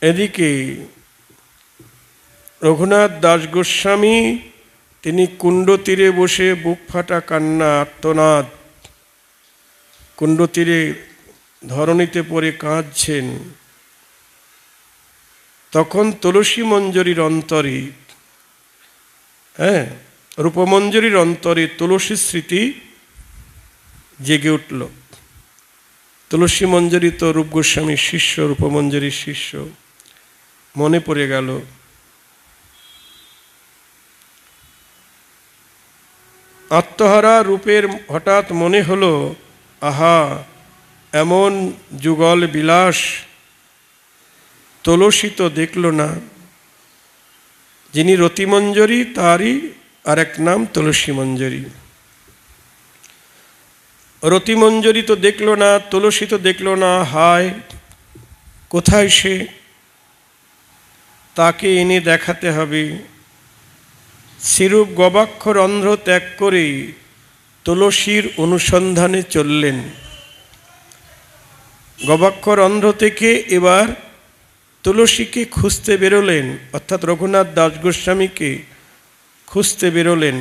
এদিকে রঘুনাথ দাস গোস্বামী তিনি কুণ্ড তীরে বসে বুক ফাটা কান্না আর্তনাদ, কুণ্ড তীরে ধরণীতে পড়ে কাঁদছেন। তখন তুলসী মঞ্জরীর অন্তরে, রূপমঞ্জরীর অন্তরে তুলসী স্মৃতি জেগে উঠল। তুলসী মঞ্জরী তো রূপ গোস্বামীর শিষ্য, রূপমঞ্জরীর শিষ্য, মনে পড়ে গেল। আত্মহারা রূপের হঠাৎ মনে হলো, আহা, এমন যুগল বিলাস তুলসী তো দেখল না। যিনি রতিমঞ্জরী তারই আর এক নাম তুলসী মঞ্জরী। রতিমঞ্জরী তো দেখল না, তুলসী তো দেখল না, হায় কোথায় সে? তাকে এনে দেখাতে হবে। শ্রীরূপ গবাক্ষর অন্ধ্র ত্যাগ করে তুলসীর অনুসন্ধানে চললেন। গবাক্ষর অন্ধ্র থেকে এবার তুলসীকে খুঁজতে বেরোলেন, অর্থাৎ রঘুনাথ দাস গোস্বামীকে খুঁজতে বেরোলেন।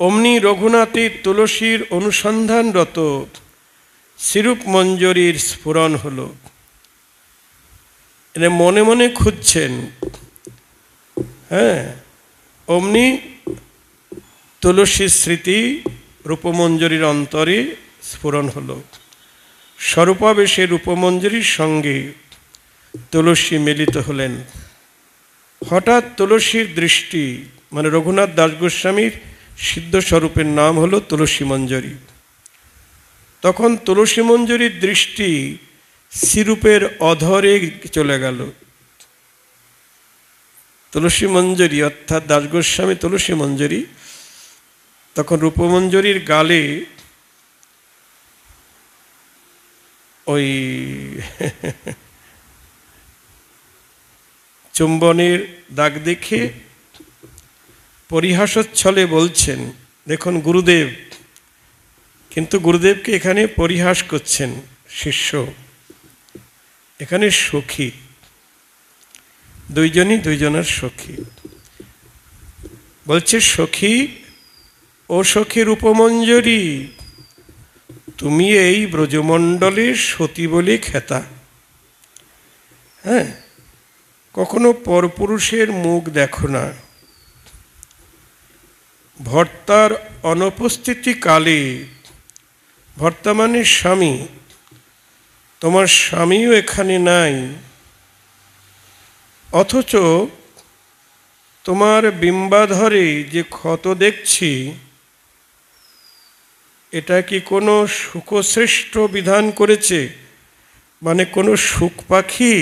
অমনি রঘুনাথে তুলসীর অনুসন্ধানরত শ্রীরূপ মঞ্জরীর স্ফুরণ হল। এনে মনে মনে খুঁজছেন, অমনি তুলসীর স্মৃতি রূপমঞ্জরীর অন্তরে স্ফুরণ হল। স্বরূপাবেশে রূপমঞ্জরীর সঙ্গে তুলসী মিলিত হলেন। হঠাৎ তুলসীর দৃষ্টি, মানে রঘুনাথ দাস গোস্বামীর সিদ্ধ স্বরূপের নাম হলো তুলসী মঞ্জরী। তখন তুলসী মঞ্জরীর দৃষ্টি শ্রীরূপের অধরে চলে গেল। তুলসী মঞ্জরী অর্থাৎ দাস গোস্বামী তুলসী মঞ্জরী, তখন রূপমঞ্জরীর গালে ওই চুম্বনের দাগ দেখে পরিহাসচ্ছলে বলছেন, দেখুন গুরুদেব, কিন্তু গুরুদেবকে এখানে পরিহাস করছেন শিষ্য, এখানে সখী, দুইজনই দুইজনের সখী। বলছে, সখী ও সখী রূপমঞ্জরী, তুমি এই ব্রজমণ্ডলের সতী বলে খ্যাতা। কখনো পরপুরুষের মুখ দেখো না। ভর্তার অনুপস্থিতি কালে, ভর্তা মানে স্বামী, তোমার স্বামীও এখানে নাই, অথচ তোমার বিম্বাধরে যে ক্ষত দেখছি, এটা কি কোনো সুখশ্রেষ্ঠ বিধান করেছে? মানে কোনো সুখ পাখি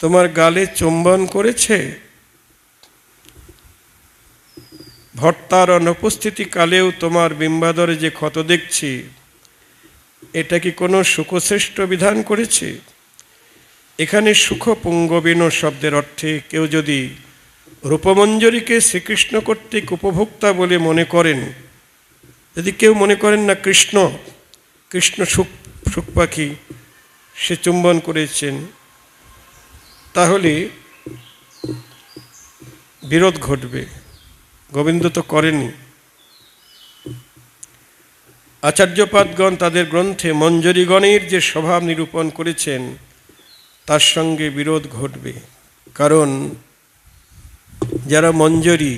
তোমার গালে চুম্বন করেছে? ভর্তার অনুপস্থিতি কালেও তোমার বিম্বাধরে যে ক্ষত দেখছি, এটা কি কোনো সুখশ্রেষ্ঠ বিধান করেছে? এখানে সুখ পুঙ্গবিন শব্দের অর্থে কেউ যদি রূপমঞ্জরীকে শ্রীকৃষ্ণ কর্তৃক উপভোক্তা বলে মনে করেন, যদি কেউ মনে করেন না কৃষ্ণ সুখ পাখি, সে চুম্বন করেছেন, তাহলে বিরোধ ঘটবে। গোবিন্দ তো করেনি। আচার্যপাদগণ তাদের গ্রন্থে মঞ্জরীগণের যে স্বভাব নিরূপণ করেছেন, তার সঙ্গে বিরোধ ঘটবে। কারণ যারা মঞ্জরী,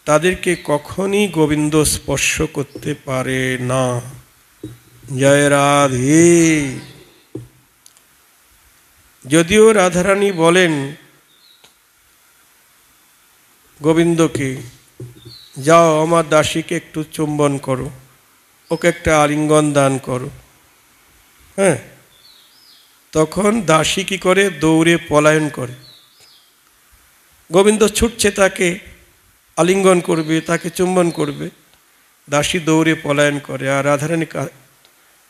তাদেরকে কখনই গোবিন্দ স্পর্শ করতে পারে না। জয় রাধে। যদিও রাধারানী বলেন গোবিন্দকে, যাও আমার দাসীকে একটু চুম্বন করো, ওকে একটা আলিঙ্গন দান করো, তখন দাসী কি করে? দৌড়ে পলায়ন করে। গোবিন্দ ছুটছে তাকে আলিঙ্গন করবে, তাকে চুম্বন করবে, দাসী দৌড়ে পলায়ন করে, আর রাধারানী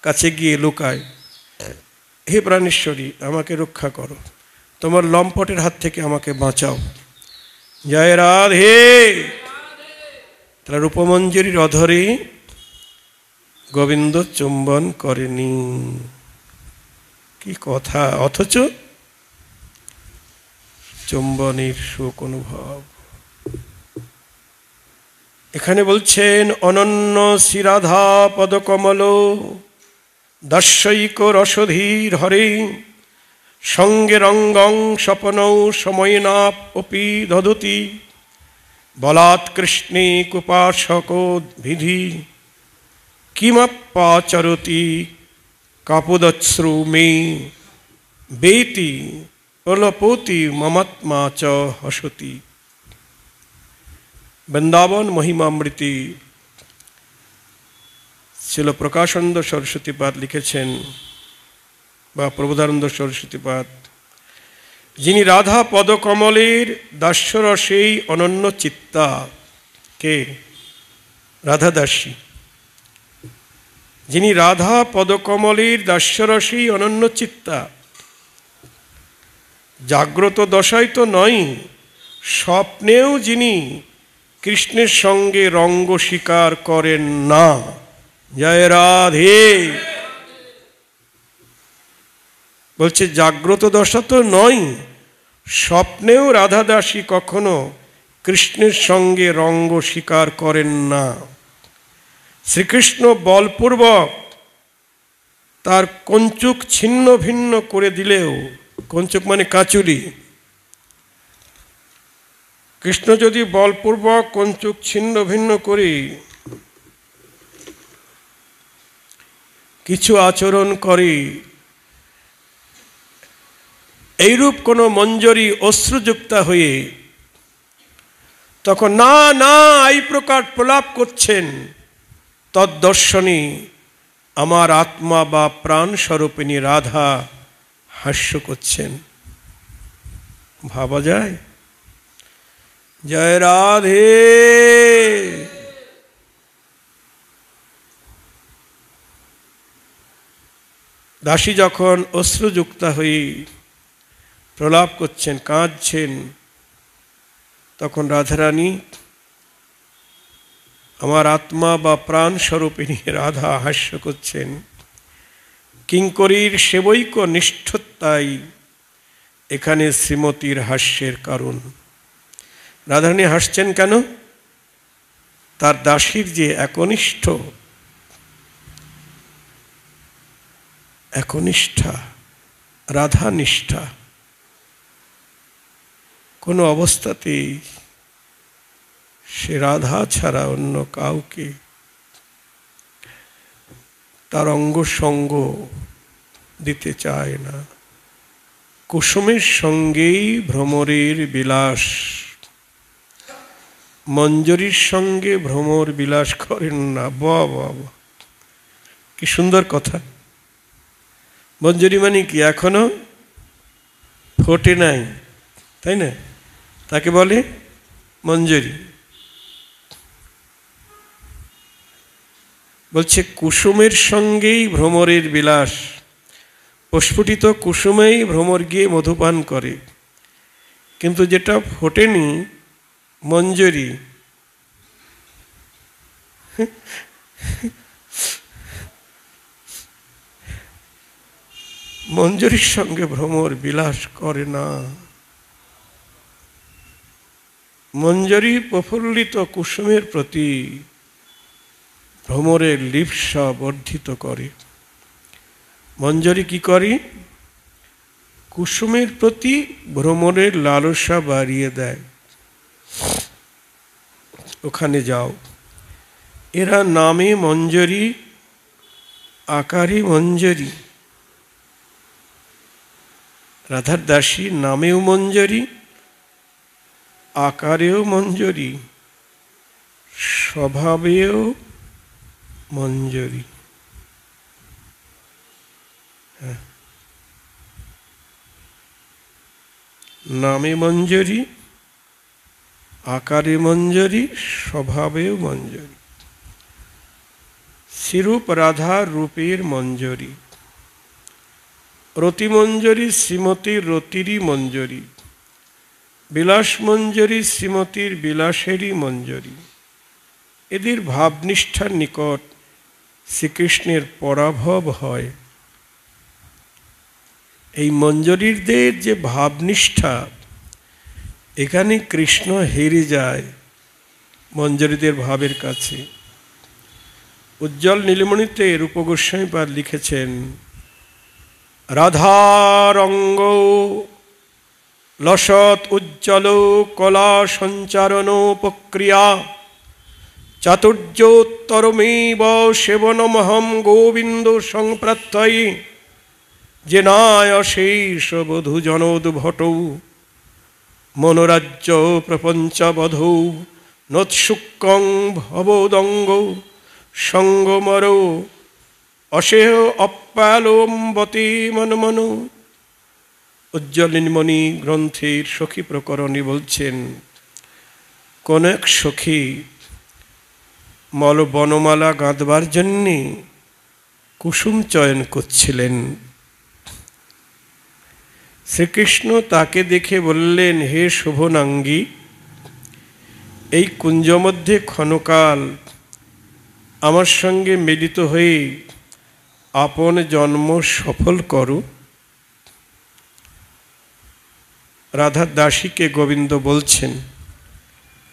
কাছে গিয়ে লুকায়, হে প্রাণেশ্বরী, আমাকে রক্ষা করো, তোমার লম্পটের হাত থেকে আমাকে বাঁচাও। জয় রাধে। তাহলে রূপমঞ্জরীর অধরে গোবিন্দ চুম্বন করেনি। কি কথা! অথচ চুম্বনের সুখ অনুভব। এখানে বলছেন অনন্য শ্রীরাধা পদকমল দর্শৈক রসধীর হরে সঙ্গে রঙ্গং স্বপনৌ সময়নাপি দদতি বলাৎ কৃষ্ণে কুপাসক বিধি কিমাপ্পাচরতি কাপুদশ্রু মে বেতি প্রলপতি মমাত্মা চ হসতি। বৃন্দাবন মহিমামৃতি ছিল প্রকাশানন্দ সরস্বতীপাদ লিখেছেন, বা প্রবোধানন্দ সরস্বতীপাদ, যিনি রাধা পদকমলের দাস্যরসেই অনন্য চিত্তা। কে? রাধা দাসী। যিনি রাধা পদকমলের দাস্যরসেই অনন্য চিত্তা, জাগ্রত দশায় তো নয়, স্বপ্নেও যিনি কৃষ্ণের সঙ্গে রঙ্গ স্বীকার করেন না। জয় রাধে। বলছে জাগ্রত দশা তো নয়, স্বপ্নেও রাধা দাসী কখনো কৃষ্ণের সঙ্গে রঙ্গ স্বীকার করেন না। শ্রীকৃষ্ণ বলপূর্বক তার কঞ্চুক ছিন্ন ভিন্ন করে দিলেও, কঞ্চুক মানে কাঁচুলি, কৃষ্ণ যদি বলপূর্বক কঞ্চুক ছিন্ন ভিন্ন করে কিছু আচরণ করে, এইরূপ কোনো মঞ্জরি অশ্রুযুক্তা হয়ে তখন না না এই প্রকার প্রলাপ করছেন, তদ্দর্শনে আমার আত্মা বা প্রাণ স্বরূপিণী রাধা হাস্য করছেন। ভাবা যায়? জয় রাধে। দাসী যখন অশ্রুযুক্তা হয়ে প্রলাপ করছেন, কাঁদছেন, তখন রাধারানী আমার আত্মা বা প্রাণ স্বরূপিণী রাধা হাস্য করছেন। কিঙ্করীর সেবৈক নিষ্ঠতাই এখানে শ্রীমতীর হাস্যের কারণ। রাধারানী হাসছেন কেন? তার দাসীর যে একনিষ্ঠা রাধা নিষ্ঠা, কোনো অবস্থাতেই সে রাধা ছাড়া অন্য কাউকে তার অঙ্গ সঙ্গ দিতে চায় না। কুসুমের সঙ্গেই ভ্রমরের বিলাস, মঞ্জরির সঙ্গে ভ্রমর বিলাস করেন না। বাহ বাহ, কি সুন্দর কথা! মঞ্জরি মানে কি? এখনো ফোটে নাই, তাই না? তাকে বলে মঞ্জরি। বলছে কুসুমের সঙ্গেই ভ্রমরের বিলাস, প্রস্ফুটিত কুসুমেই ভ্রমর গিয়ে মধুপান করে, কিন্তু যেটা ফোটেনি মঞ্জরি, মঞ্জরির সঙ্গে ভ্রমর বিলাস করে না। মঞ্জরি প্রফুল্লিত কুসুমের প্রতি ভ্রমরের লিপ্সা বর্ধিত করে। মঞ্জরি কি করে? কুসুমের প্রতি ভ্রমরের লালসা বাড়িয়ে দেয়। ওখানে যাও। এরা নামে মঞ্জরি, আকারে মঞ্জরি। রাধার দাসী নামেও মঞ্জরি, আকারেও মঞ্জরি, স্বভাবেও মঞ্জরি। নামে মঞ্জরি, আকারে মঞ্জরি, স্বভাবেও মঞ্জরি। শ্রীরূপ রাধার রূপের মঞ্জরি। রতি মঞ্জরি শ্রীমতীর রতিরই মঞ্জরি, বিলাস মঞ্জরি শ্রীমতীর বিলাসেরই মঞ্জরি। এদের ভাবনিষ্ঠার নিকট শ্রীকৃষ্ণের পরাভব হয়। এই মঞ্জরীদের যে ভাবনিষ্ঠা, এখানে কৃষ্ণ হেরে যায় মঞ্জরীদের ভাবের কাছে। উজ্জ্বল নীলমণিতে রূপ গোস্বামীপাদ লিখেছেন, রাধারঙ্গ লসৎ উজ্জ্বল কলা সঞ্চারণ প্রক্রিয়া চাতুর্যোত্তরমেব সেবনমহম গোবিন্দ সংপ্রার্থয়ে জেনায় শেষ বধূ জনোদ্ভটৌ মনোরাজ্য প্রপঞ্চবধৌ নোৎসুকং ভবদঙ্গ সঙ্গমর অশেহ অপ্যালোম্বতে মনমন। উজ্জ্বল নীলমণি গ্রন্থের সখী প্রকরণে বলছেন, কোন এক সখী বনমালা গাঁথবার জন্যে কুসুম চয়ন করছিলেন। শ্রীকৃষ্ণ তাকে দেখে বললেন, হে শোভনাঙ্গী, এই কুঞ্জ মধ্যে ক্ষণকাল আমার সঙ্গে মিলিত হয়ে আপন জন্ম সফল করো। রাধার দাসীকে গোবিন্দ বলছেন,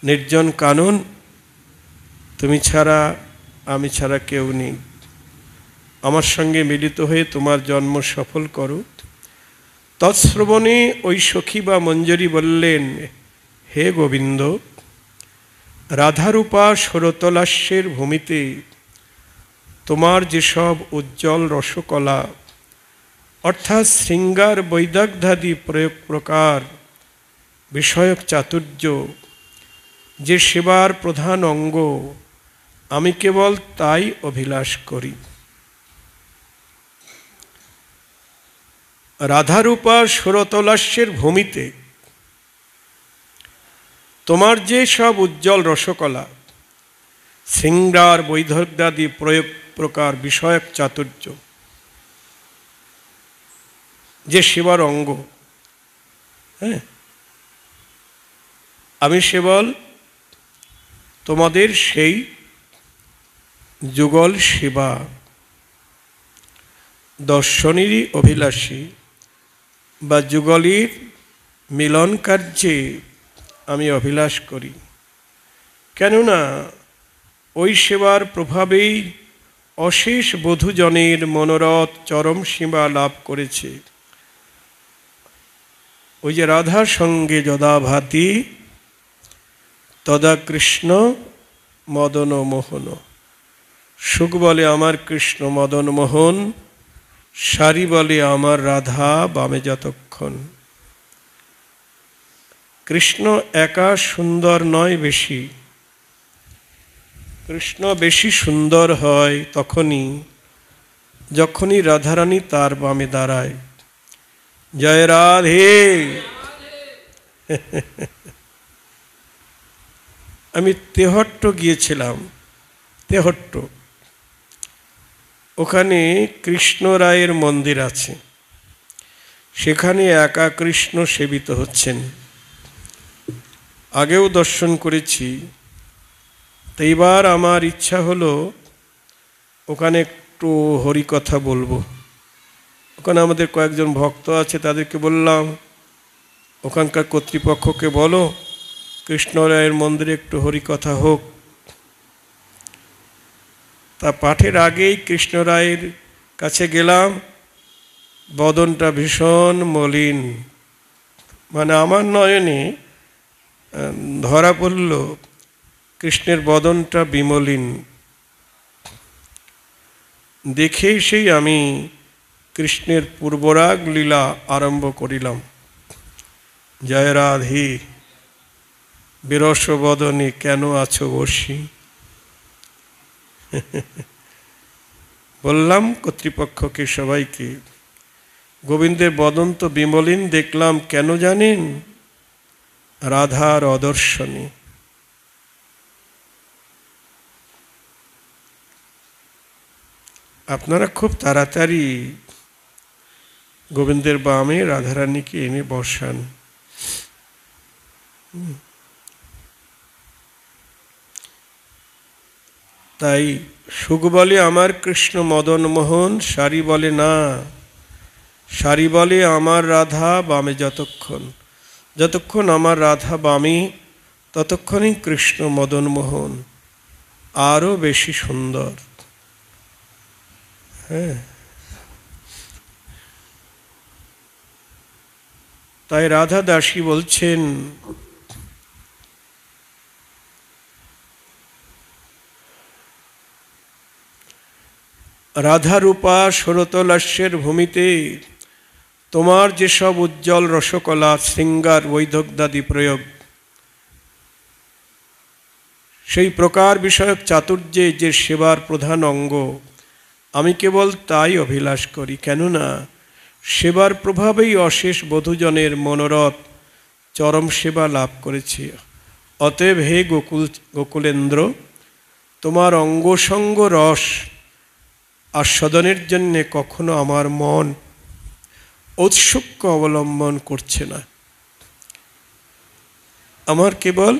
নির্জন কানন, তুমি ছাড়া আমি ছাড়া কেউ নেই, আমার সঙ্গে মিলিত হয়ে তোমার জন্ম সফল করো। তৎশ্রবণে ওই সখী বা মঞ্জরী বললেন, হে গোবিন্দ, রাধারূপা শরতলাস্যের ভূমিতে তোমার যেসব উজ্জ্বল রসকলা অর্থাৎ শৃঙ্গার বৈদগ্ধাদি প্রয়োগ প্রকার বিষয়ক চাতুর্য যে সেবার প্রধান অঙ্গ, আমি কেবল তাই অভিলাষ করি। রাধারূপা শরতলাস্যের ভূমিতে তোমার যে সব উজ্জ্বল রসকলা শৃঙ্গার বৈদগ্ধাদি প্রয়োগ প্রকার বিষয়ক চাতুর্য যে সেবার অঙ্গ, হ্যাঁ, আমি কেবল তোমাদের সেই যুগল সেবা দর্শনেরই অভিলাষী বা যুগলীর মিলন কার্যে আমি অভিলাষ করি। কেননা ওই সেবার প্রভাবেই অশেষ বধূজনের মনোরথ চরম সীমা লাভ করেছে। ওই যে রাধার সঙ্গে যদা ভাতি তদা কৃষ্ণ মদন মোহন, সুখ বলে আমার কৃষ্ণ মদন মোহন, সারি বলে আমার রাধা বামে যতক্ষণ। কৃষ্ণ একা সুন্দর নয় বেশি, কৃষ্ণ বেশি সুন্দর হয় যখনই রাধারানী তার বামে দাঁড়ায়। জয় রাধে। আমি তেহট্ট গিয়েছিলাম, তেহট্ট, ওখানে কৃষ্ণ রায়ের মন্দির আছে, সেখানে একা কৃষ্ণ সেবিত হচ্ছেন। আগেও দর্শন করেছি, তো এইবার আমার ইচ্ছা হলো ওখানে একটু হরিকথা বলবো। ওখানে আমাদের কয়েকজন ভক্ত আছে, তাদেরকে বললাম ওখানকার কর্তৃপক্ষকে বলো কৃষ্ণরায়ের মন্দিরে একটু হরিকথা হোক। তা পাঠের আগেই কৃষ্ণরায়ের কাছে গেলাম, বদনটা ভীষণ মলিন, মানে আমার নয়নে ধরা পড়ল কৃষ্ণের বদনটা বিমলিন। দেখেই সেই আমি কৃষ্ণের পূর্বরাগ লীলা আরম্ভ করিলাম। জয় রাধে। বিরস বদনে কেন আছো বসি, বললাম কর্তৃপক্ষকে সবাইকে, গোবিন্দের বদন তো বিমলিন দেখলাম, কেন জানেন? রাধার অদর্শনে। আপনারা খুব তাড়াতাড়ি গোবিন্দের বামে রাধারানীকে এনে বসান। তাই সুখ বলে আমার কৃষ্ণ মদন মোহন, সারি বলে না, সারি বলে আমার রাধা বামে যতক্ষণ, যতক্ষণ আমার রাধা বামে ততক্ষণই কৃষ্ণ মদন মোহন আরও বেশি সুন্দর। হ্যাঁ, তাই রাধা দাসী বলছেন, রাধারূপা শরতলাস্যের ভূমিতে তোমার যেসব উজ্জ্বল রসকলা, শৃঙ্গার, বৈদগ্ধাদি প্রয়োগ, সেই প্রকার বিষয়ক চাতুর্যে যে সেবার প্রধান অঙ্গ, আমি কেবল তাই অভিলাষ করি। কেননা সেবার প্রভাবেই অশেষ বধূজনের মনোরথ চরম সেবা লাভ করেছি। অতএব হে গোকুলেন্দ্র, তোমার অঙ্গসঙ্গ রস আস্বাদনের জন্যে কখনো আমার মন ঔৎসুক্য অবলম্বন করছে না। আমার কেবল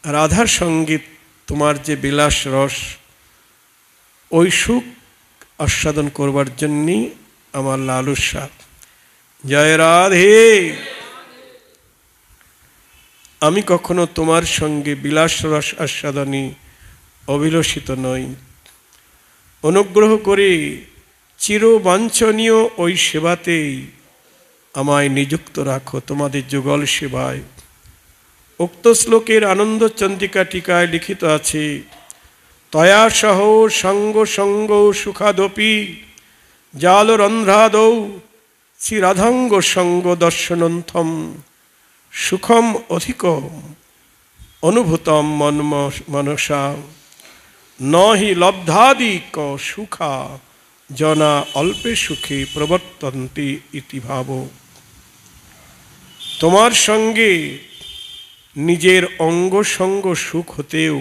রাধার সঙ্গীত, তোমার যে বিলাস রস, ওই সুখ আস্বাদন করবার জন্যই আমার লালসা। জয় রাধে। আমি কখনো তোমার সঙ্গে বিলাস রস আস্বাদনী অভিলষিত নই। অনুগ্রহ করে চিরবাঞ্ছনীয় ওই সেবাতেই আমায় নিযুক্ত রাখো, তোমাদের যুগল সেবায়। উক্ত শ্লোকের আনন্দ চন্দ্রিকা টিকায় লিখিত আছে, তয়া সহ সঙ্গ সঙ্গ সুখাদপি জালরন্ধ্রাদৌ শ্রীরাধাঙ্গ সঙ্গ দর্শনন্থম সুখম অধিক অনুভূতম মনসা নহি লব্ধাদিক সুখা জনা অল্পে সুখে প্রবর্তন্তে ইতি ভাব। তোমার সঙ্গে নিজের অঙ্গ সঙ্গ সুখ হতেও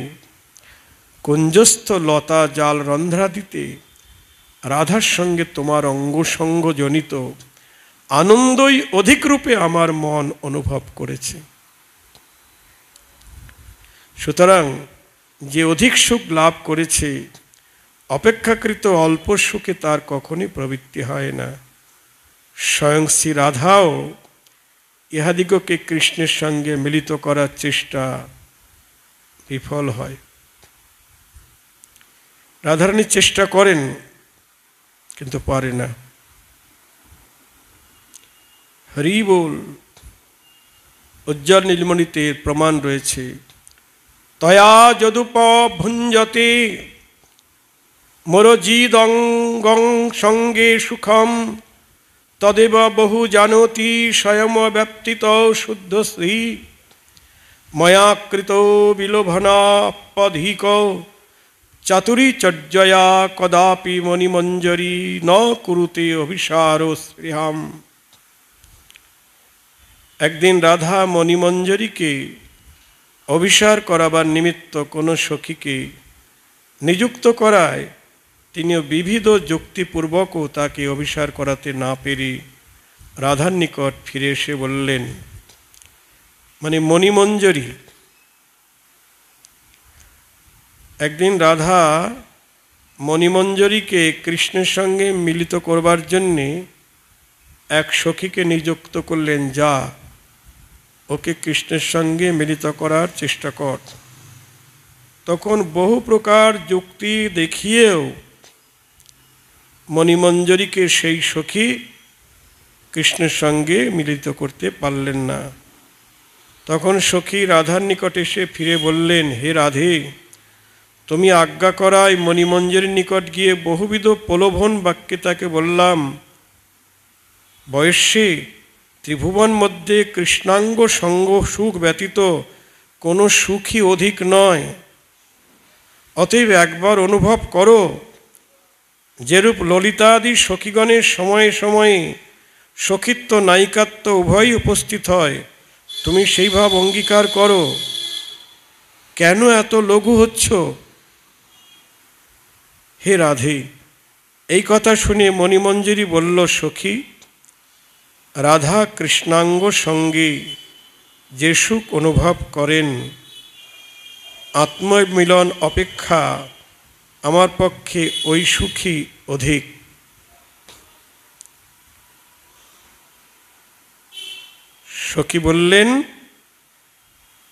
কুঞ্জস্থ লতা জাল রন্ধ্রাদিতে রাধার সঙ্গে তোমার অঙ্গ সঙ্গ জনিত আনন্দই অধিক রূপে আমার মন অনুভব করেছে। সুতরাং যে অধিক সুখ লাভ করেছে, অপেক্ষাকৃত অল্প সুখে তার কখনই প্রবৃত্তি হয় না। স্বয়ং শ্রী রাধাও ইহাদিগকে কৃষ্ণের সঙ্গে মিলিত করার চেষ্টা বিফল হয়। রাধারানী চেষ্টা করেন কিন্তু পারে না। হরি বল। উজ্জ্বল নীলমণিতে প্রমাণ রয়েছে, তয়া যদুপ ভুঞ্জতে মরজিদঙ্গং সঙ্গে সুখম তদেব বহু জানতি স্বয়ং ব্যক্তিত শুদ্ধ শ্রী ময়া কৃত বিলোভনাপধিক চাতুরীচর্যয়া কদাপি মণিমঞ্জরী ন কুরুতে অভিসারো শ্রীহাম। একদিন রাধা মণিমঞ্জরীকে অভিসার করাবার নিমিত্ত কোনো সখীকে নিযুক্ত করায় তিনিও বিবিধ যুক্তিপূর্বকও তাকে অভিসার করাতে না পেরে রাধার নিকট ফিরে এসে বললেন, মানে মণিমঞ্জরী, একদিন রাধা মণিমঞ্জরীকে কৃষ্ণের সঙ্গে মিলিত করবার জন্যে এক সখীকে নিযুক্ত করলেন, যা ওকে কৃষ্ণের সঙ্গে মিলিত করার চেষ্টা কর। তখন বহু প্রকার যুক্তি দেখিয়েও মণিমঞ্জরীকে সেই সখী কৃষ্ণের সঙ্গে মিলিত করতে পারলেন না। তখন সখী রাধার নিকট এসে ফিরে বললেন, হে রাধে, তুমি আজ্ঞা করায় মণিমঞ্জরীর নিকট গিয়ে বহুবিধ প্রলোভন বাক্যে তাকে বললাম, বয়স্যে ত্রিভুবন মধ্যে কৃষ্ণাঙ্গ সঙ্গ সুখ ব্যতীত কোনো সুখই অধিক নয়। অতএব একবার অনুভব করো, যেরূপ ললিতাদি সখীগণের সময়ে সময়ে সখিত্ব নায়িকাত্ব উভয়ই উপস্থিত হয়, তুমি সেই ভাব অঙ্গীকার করো। কেন এত লঘু হচ্ছ? হে রাধে। এই কথা শুনে মণিমঞ্জরী বলল, সখী, রাধা কৃষ্ণাঙ্গ সঙ্গে যে সুখ অনুভব করেন, আত্মমিলন অপেক্ষা আমার পক্ষে ওই সুখী অধিক। সখী বললেন,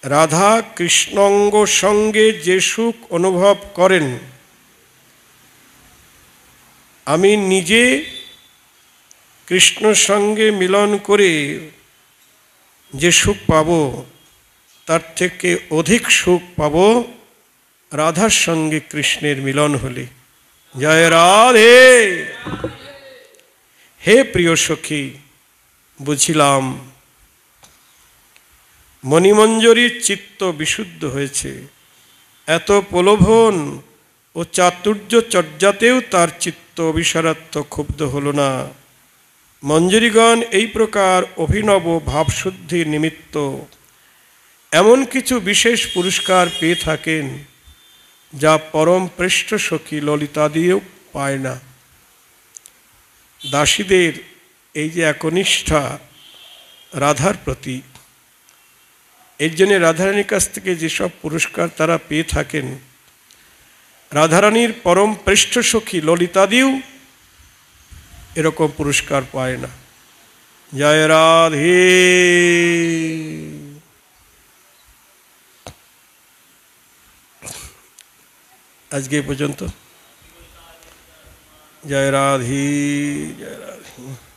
রাধা কৃষ্ণাঙ্গ সঙ্গে যে সুখ অনুভব করেন, আমি নিজে কৃষ্ণ সঙ্গে মিলন করে যে সুখ পাব, তার থেকে অধিক সুখ পাব রাধার সঙ্গে কৃষ্ণের মিলন হলে। জয় রাধে। হে প্রিয় সখী, বুঝিলাম মণিমঞ্জরীর চিত্ত বিশুদ্ধ হয়েছে। এত প্রলোভন ও চাতুর্য চর্যাতেও তার চিত্ত অবিসারাত্ম ক্ষুব্ধ হল না। মঞ্জরীগণ এই প্রকার অভিনব ভাবশুদ্ধির নিমিত্ত এমন কিছু বিশেষ পুরস্কার পেয়ে থাকেন, যা পরম শ্রেষ্ঠ সখী ললিতাদিও পায় না। দাসীদের এই যে একনিষ্ঠা রাধার প্রতি, এর জন্য রাধারানীর কাছ থেকে যেসব পুরস্কার তারা পেয়ে থাকেন, রাধারানীর পরম শ্রেষ্ঠ সখী ললিতাদিও এরকম পুরস্কার পায় না। জয় রাধে। আজকে পর্যন্ত। জয় রাধে, জয় রাধে।